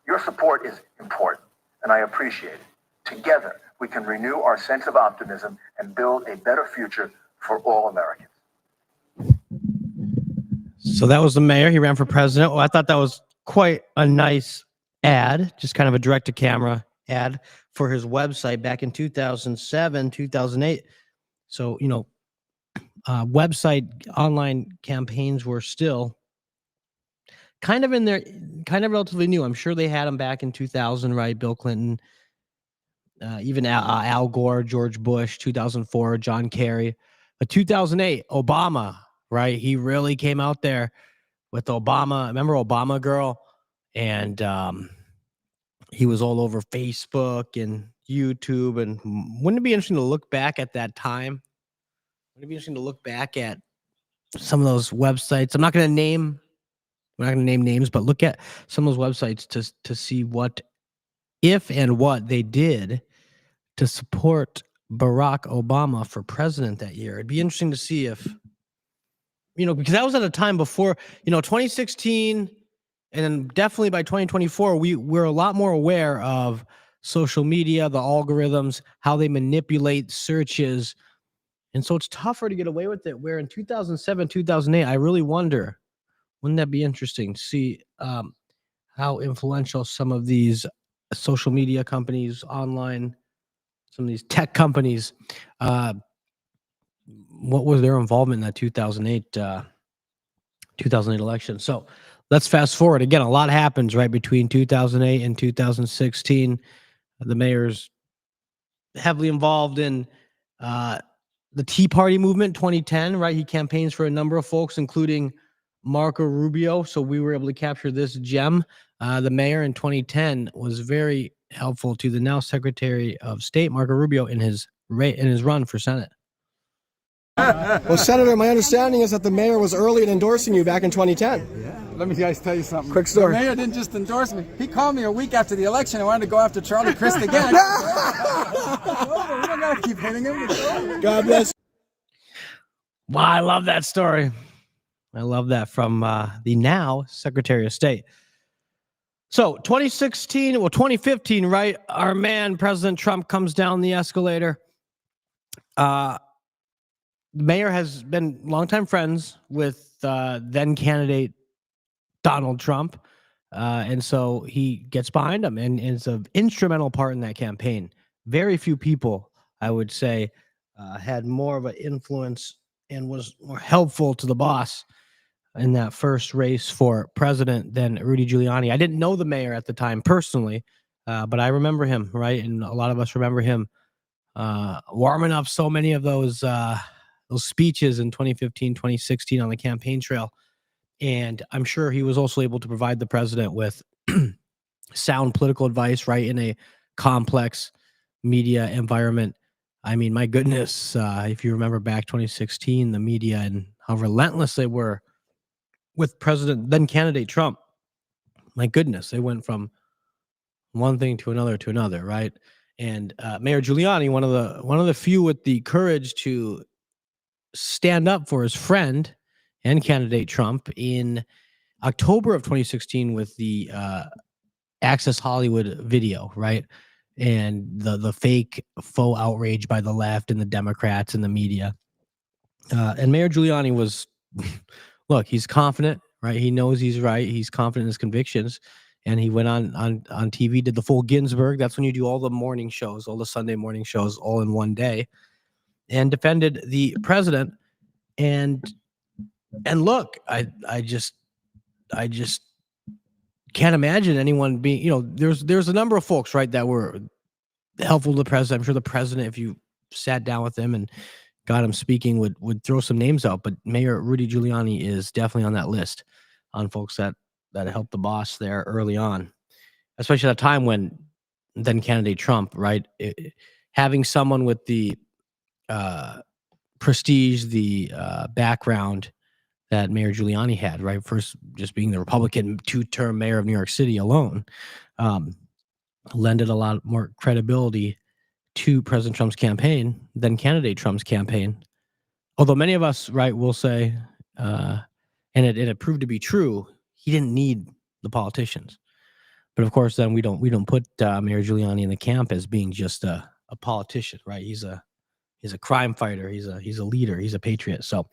Your support is important, and I appreciate it. Together, we can renew our sense of optimism and build a better future for all Americans. So that was the mayor. He ran for president. Well, I thought that was quite a nice ad, just kind of a direct-to-camera ad for his website back in 2007, 2008. So, website online campaigns were still kind of relatively new. I'm sure they had them back in 2000, right? Bill Clinton, even Al Gore, George Bush, 2004, John Kerry. But 2008, Obama, right? He really came out there with Obama. Remember Obama Girl? And he was all over Facebook and YouTube. And wouldn't it be interesting to look back at that time? Wouldn't it be interesting to look back at some of those websites? We're not going to name names, but look at some of those websites to see what, if and what they did to support Barack Obama for president that year. It'd be interesting to see if, because that was at a time before, 2016, and then definitely by 2024, we're a lot more aware of social media, the algorithms, how they manipulate searches. And so it's tougher to get away with it. Where in 2007, 2008, I really wonder, wouldn't that be interesting to see how influential some of these social media companies, online, some of these tech companies, what was their involvement in that 2008 election? So let's fast forward. Again, a lot happens right between 2008 and 2016. The mayor's heavily involved in the Tea Party movement, 2010, right? He campaigns for a number of folks, including Marco Rubio. So we were able to capture this gem. The mayor in 2010 was very helpful to the now Secretary of State, Marco Rubio, in his run for Senate. Well, Senator, my understanding is that the mayor was early in endorsing you back in 2010. Yeah. Let me guys tell you something. Quick story. The mayor didn't just endorse me. He called me a week after the election and wanted to go after Charlie Crist again. We don't got to keep hitting him. God bless. Wow, I love that story. I love that from the now Secretary of State. So 2015, right? Our man, President Trump, comes down the escalator. The mayor has been longtime friends with then candidate Donald Trump. And so he gets behind him and is an instrumental part in that campaign. Very few people, I would say, had more of an influence and was more helpful to the boss in that first race for president than Rudy Giuliani. I didn't know the mayor at the time personally, but I remember him, right? And a lot of us remember him warming up so many of those speeches in 2015, 2016 on the campaign trail. And I'm sure he was also able to provide the president with sound political advice, right, in a complex media environment. I mean, my goodness, if you remember back 2016, the media and how relentless they were with then candidate Trump. My goodness, they went from one thing to another, right? And Mayor Giuliani, one of the few with the courage to stand up for his friend and candidate Trump in October of 2016 with the Access Hollywood video, right? And the fake faux outrage by the left and the Democrats and the media. And Mayor Giuliani was, look, he's confident, right? He knows he's right. He's confident in his convictions. And he went on TV, did the full Ginsburg. That's when you do all the morning shows, all the Sunday morning shows, all in one day, and defended the president. And look, I just can't imagine anyone being, there's a number of folks, right, that were helpful to the president. I'm sure the president, if you sat down with him and got him speaking, would throw some names out. But Mayor Rudy Giuliani is definitely on that list on folks that helped the boss there early on, especially at a time when then candidate Trump, right, having someone with the prestige, the background that Mayor Giuliani had, right? First, just being the Republican two-term mayor of New York City alone, lended a lot more credibility to President Trump's campaign than candidate Trump's campaign. Although many of us, right, will say, and it proved to be true, he didn't need the politicians. But of course, then we don't put Mayor Giuliani in the camp as being just a politician, right? He's a crime fighter. He's a leader. He's a patriot. So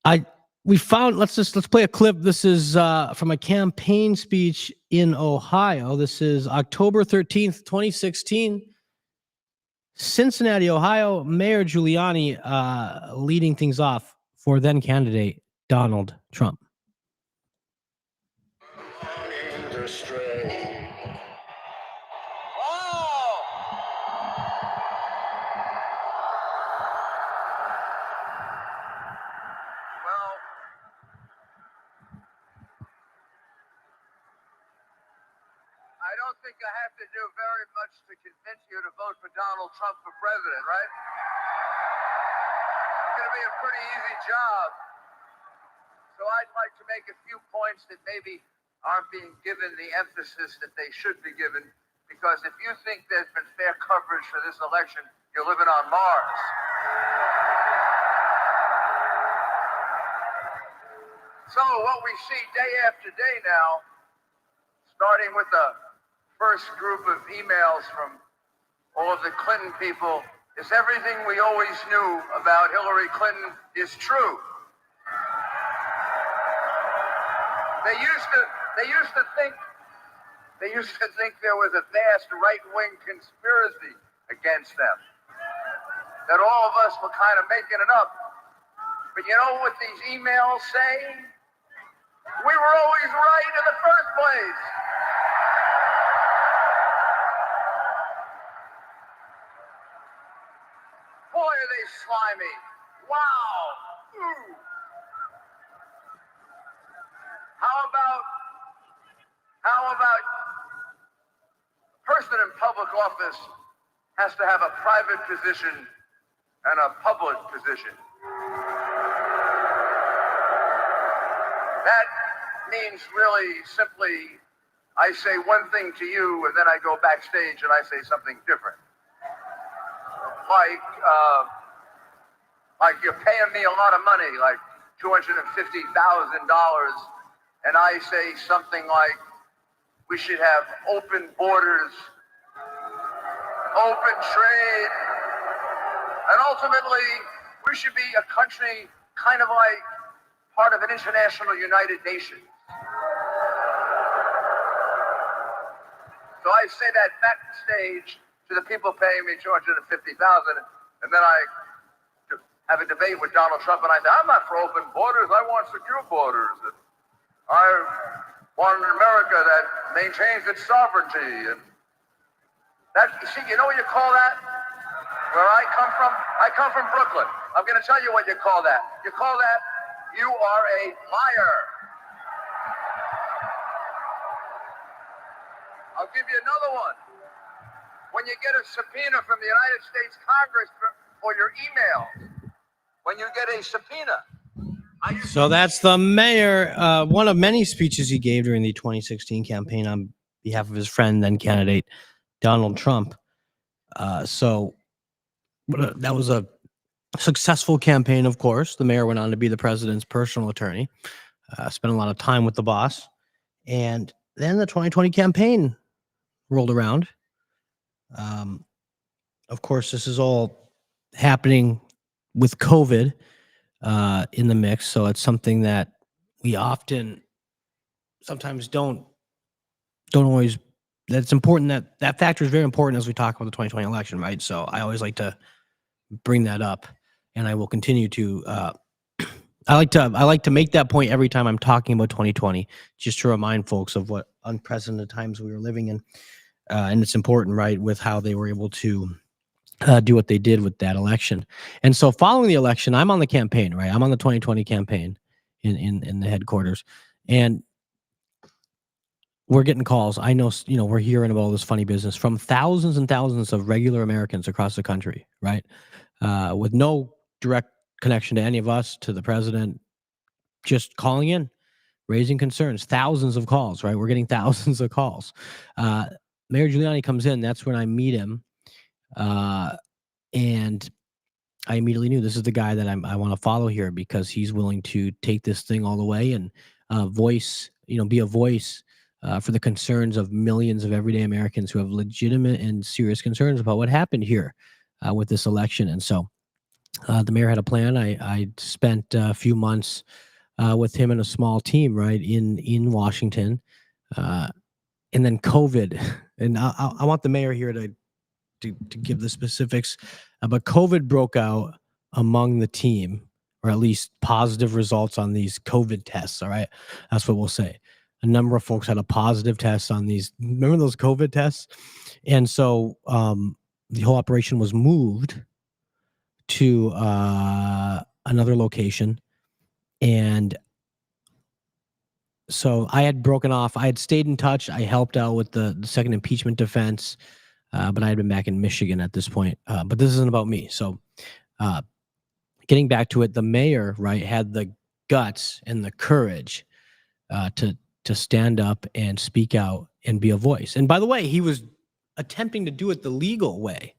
let's play a clip. This is from a campaign speech in Ohio. This is October 13th, 2016. Cincinnati, Ohio, Mayor Giuliani leading things off for then candidate Donald Trump. I don't think I have to do very much to convince you to vote for Donald Trump for president, right? It's going to be a pretty easy job. So I'd like to make a few points that maybe aren't being given the emphasis that they should be given, because if you think there's been fair coverage for this election, you're living on Mars. So what we see day after day now, starting with the first group of emails from all of the Clinton people, is everything we always knew about Hillary Clinton is true. They used to think there was a vast right-wing conspiracy against them, that all of us were kind of making it up. But you know what these emails say? We were always right in the first place. Boy, are they slimy. Wow. Ooh. How about a person in public office has to have a private position and a public position? That means really simply, I say one thing to you and then I go backstage and I say something different. Like you're paying me a lot of money, like $250,000, and I say something like, we should have open borders, open trade, and ultimately we should be a country kind of like part of an international United Nations. So I say that backstage to the people paying me $250,000, and then I have a debate with Donald Trump, and I say, I'm not for open borders, I want secure borders. And I want an America that maintains its sovereignty. And that, you know what you call that? Where I come from Brooklyn. I'm going to tell you what you call that. You call that, you are a liar. I'll give you another one. When you get a subpoena from the United States Congress for your email, when you get a subpoena. So that's the mayor, one of many speeches he gave during the 2016 campaign on behalf of his friend, then candidate Donald Trump. So that was a successful campaign, of course. The mayor went on to be the president's personal attorney. spent a lot of time with the boss. And then the 2020 campaign rolled around. Of course, this is all happening with COVID in the mix. So it's something that we sometimes don't always, that's important. That factor is very important as we talk about the 2020 election, right? So I always like to bring that up, and I will continue to, I like to make that point every time I'm talking about 2020, just to remind folks of what unprecedented times we were living in. And it's important, right, with how they were able to do what they did with that election. And so following the election, I'm on the campaign, right? I'm on the 2020 campaign in the headquarters. And we're getting calls. I know, we're hearing about all this funny business from thousands and thousands of regular Americans across the country, right? With no direct connection to any of us, to the president, just calling in, raising concerns, thousands of calls, right? We're getting thousands of calls. Mayor Giuliani comes in. That's when I meet him. And I immediately knew this is the guy that I want to follow here, because he's willing to take this thing all the way and be a voice for the concerns of millions of everyday Americans who have legitimate and serious concerns about what happened here with this election. And so the mayor had a plan. I spent a few months with him and a small team, right, in Washington. And then COVID, and I want the mayor here to give the specifics, but COVID broke out among the team, or at least positive results on these COVID tests. All right. That's what we'll say. A number of folks had a positive test on these. Remember those COVID tests? And so the whole operation was moved to another location. And so I had broken off. I had stayed in touch. I helped out with the second impeachment defense. But I had been back in Michigan at this point. But this isn't about me. So getting back to it, the mayor, right, had the guts and the courage to stand up and speak out and be a voice. And by the way, he was attempting to do it the legal way.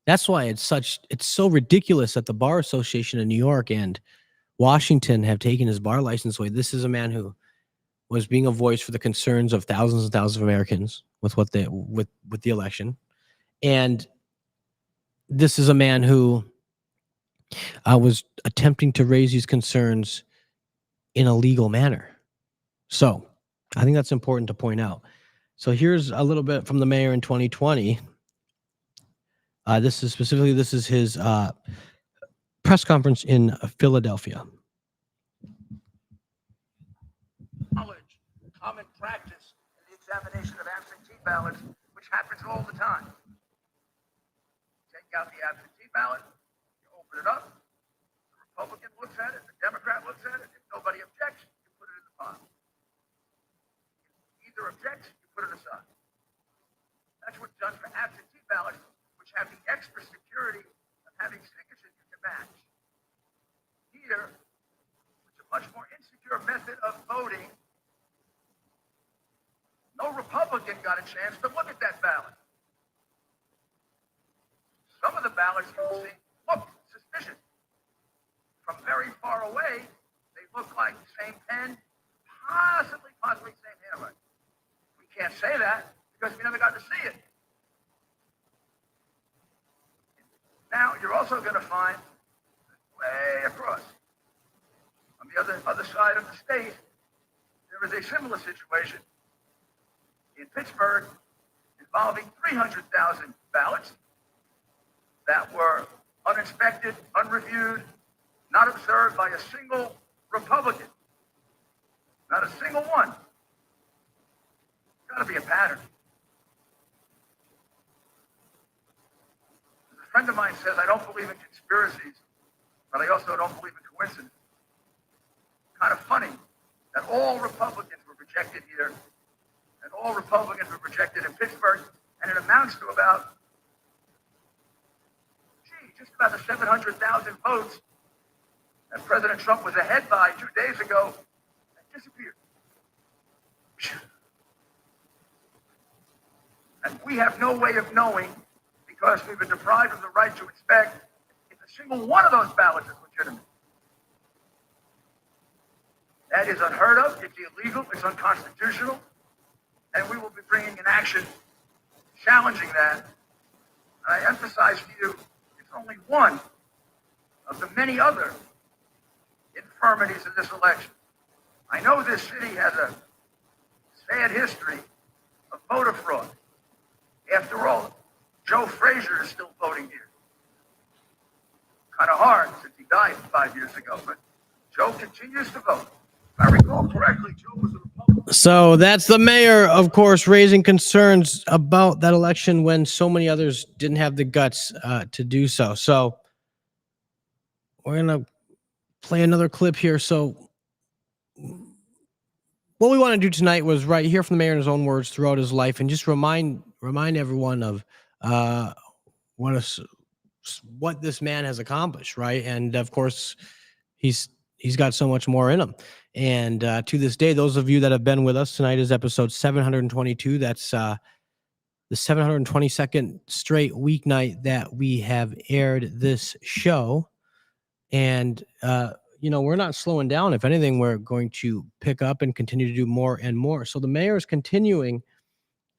That's why it's so ridiculous that the Bar Association in New York and Washington have taken his bar license away. This is a man who was being a voice for the concerns of thousands and thousands of Americans with the election. And this is a man who was attempting to raise these concerns in a legal manner. So I think that's important to point out. So here's a little bit from the mayor in 2020. This is his press conference in Philadelphia. Knowledge, common practice in the examination of absentee ballots, which happens all the time. Take out the absentee ballot, you open it up, the Republican looks at it, the Democrat looks at it. If nobody objects, you put it in the pile. Either objects, you put it aside. That's what's done for absentee ballots, which have the extra security of having signatures you can match. Here, it's a much more insecure method of voting. No Republican got a chance to look at that ballot. Some of the ballots you will see look suspicious. From very far away, they look like the same pen, possibly same handwriting. We can't say that because we never got to see it. Now, you're also going to find way across, on the other side of the state, there is a similar situation in Pittsburgh involving 300,000 ballots that were uninspected, unreviewed, not observed by a single Republican. Not a single one. There's got to be a pattern. As a friend of mine says, I don't believe in conspiracies, but I also don't believe in coincidence. Kind of funny that all Republicans were rejected here, and all Republicans were rejected in Pittsburgh, and it amounts to about, just about the 700,000 votes that President Trump was ahead by 2 days ago, that disappeared. And we have no way of knowing, because we've been deprived of the right to inspect, if a single one of those ballots is legitimate. That is unheard of. It's illegal. It's unconstitutional. And we will be bringing an action challenging that. And I emphasize to you, it's only one of the many other infirmities in this election. I know this city has a sad history of voter fraud. After all, Joe Frazier is still voting here. Kind of hard since he died 5 years ago, but Joe continues to vote. If I recall correctly, Joe was a Republican. So that's the mayor, of course, raising concerns about that election when so many others didn't have the guts to do so. So we're going to play another clip here. So what we want to do tonight was hear from the mayor in his own words throughout his life and just remind everyone of what this man has accomplished, right? And of course, he's got so much more in him. And to this day, those of you that have been with us, tonight is episode 722. That's the 722nd straight weeknight that we have aired this show. And we're not slowing down. If anything, we're going to pick up and continue to do more and more. So the mayor is continuing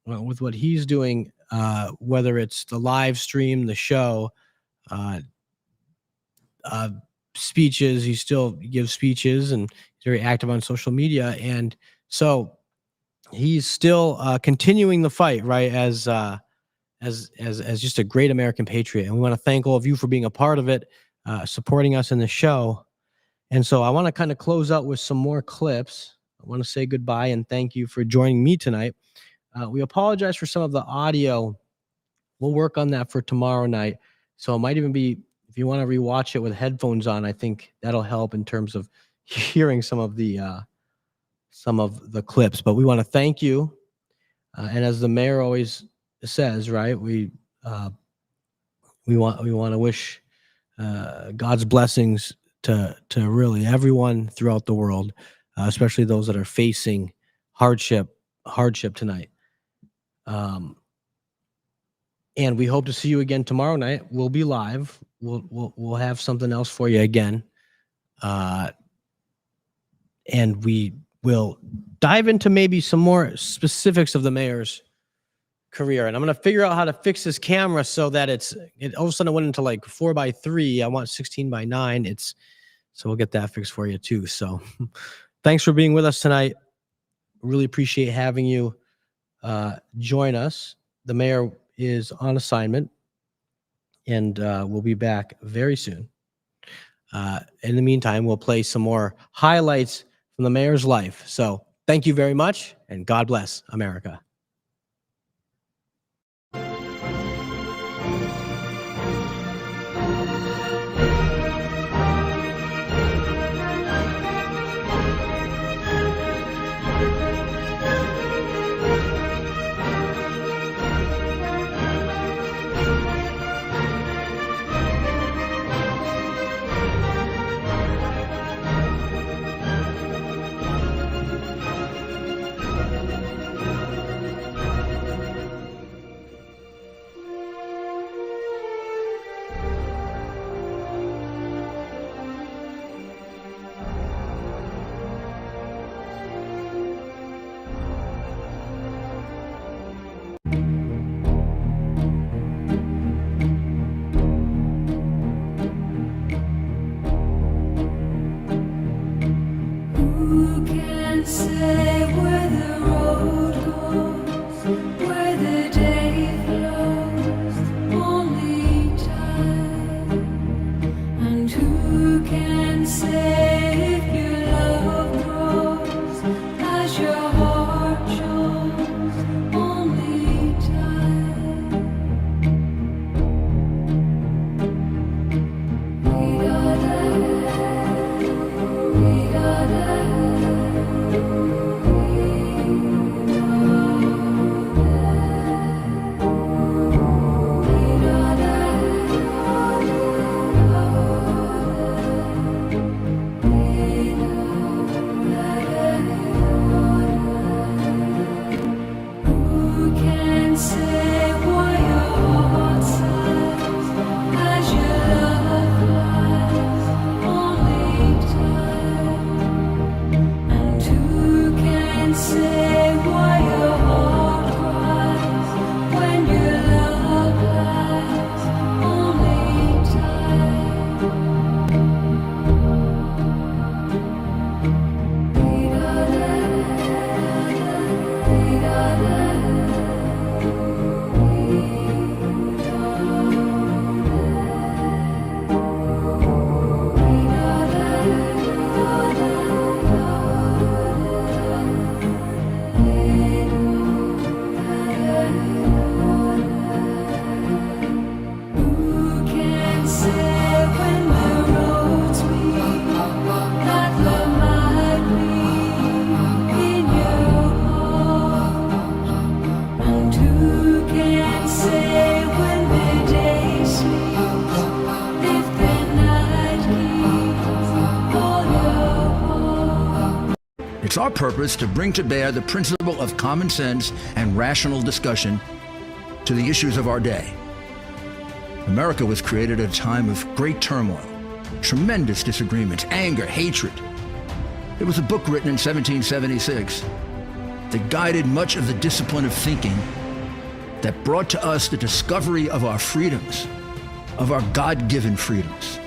with what he's doing, whether it's the live stream, the show, speeches. He still gives speeches and he's very active on social media. And so he's still continuing the fight, right? As just a great American patriot. And we want to thank all of you for being a part of it, supporting us in the show. And so I want to kind of close out with some more clips. I want to say goodbye and thank you for joining me tonight. We apologize for some of the audio. We'll work on that for tomorrow night. So it might even be, if you want to rewatch it with headphones on, I think that'll help in terms of hearing some of the clips. But we want to thank you. And as the mayor always says, right, we want to wish God's blessings to really everyone throughout the world, especially those that are facing hardship tonight. And we hope to see you again tomorrow night. We'll be live. We'll have something else for you again. And we will dive into maybe some more specifics of the mayor's career. And I'm going to figure out how to fix this camera so that it all of a sudden went into like 4:3. I want 16:9. So we'll get that fixed for you too. So thanks for being with us tonight. Really appreciate having you join us. The mayor is on assignment and we'll be back very soon. In the meantime, we'll play some more highlights from the mayor's life. So thank you very much and God bless America. It's our purpose to bring to bear the principle of common sense and rational discussion to the issues of our day. America was created at a time of great turmoil, tremendous disagreements, anger, hatred. There was a book written in 1776 that guided much of the discipline of thinking that brought to us the discovery of our freedoms, of our God-given freedoms.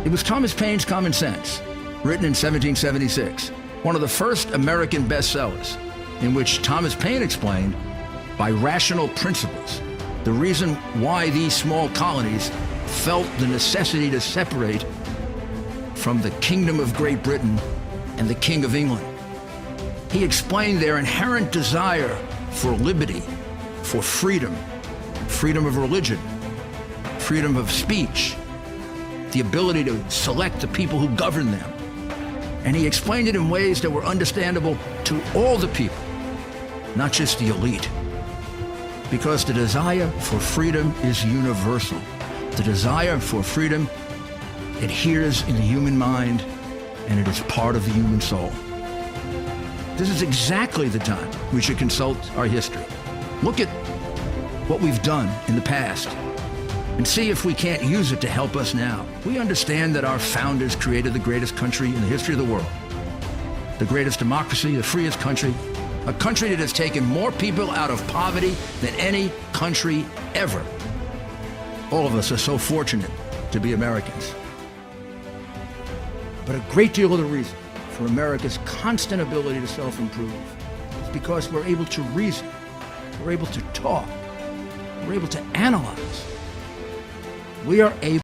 It was Thomas Paine's Common Sense, written in 1776, one of the first American bestsellers, in which Thomas Paine explained, by rational principles, the reason why these small colonies felt the necessity to separate from the Kingdom of Great Britain and the King of England. He explained their inherent desire for liberty, for freedom, freedom of religion, freedom of speech, the ability to select the people who govern them. And he explained it in ways that were understandable to all the people, not just the elite. Because the desire for freedom is universal. The desire for freedom adheres in the human mind, and it is part of the human soul. This is exactly the time we should consult our history. Look at what we've done in the past and see if we can't use it to help us now. We understand that our founders created the greatest country in the history of the world, the greatest democracy, the freest country, a country that has taken more people out of poverty than any country ever. All of us are so fortunate to be Americans. But a great deal of the reason for America's constant ability to self-improve is because we're able to reason, we're able to talk, we're able to analyze. We are able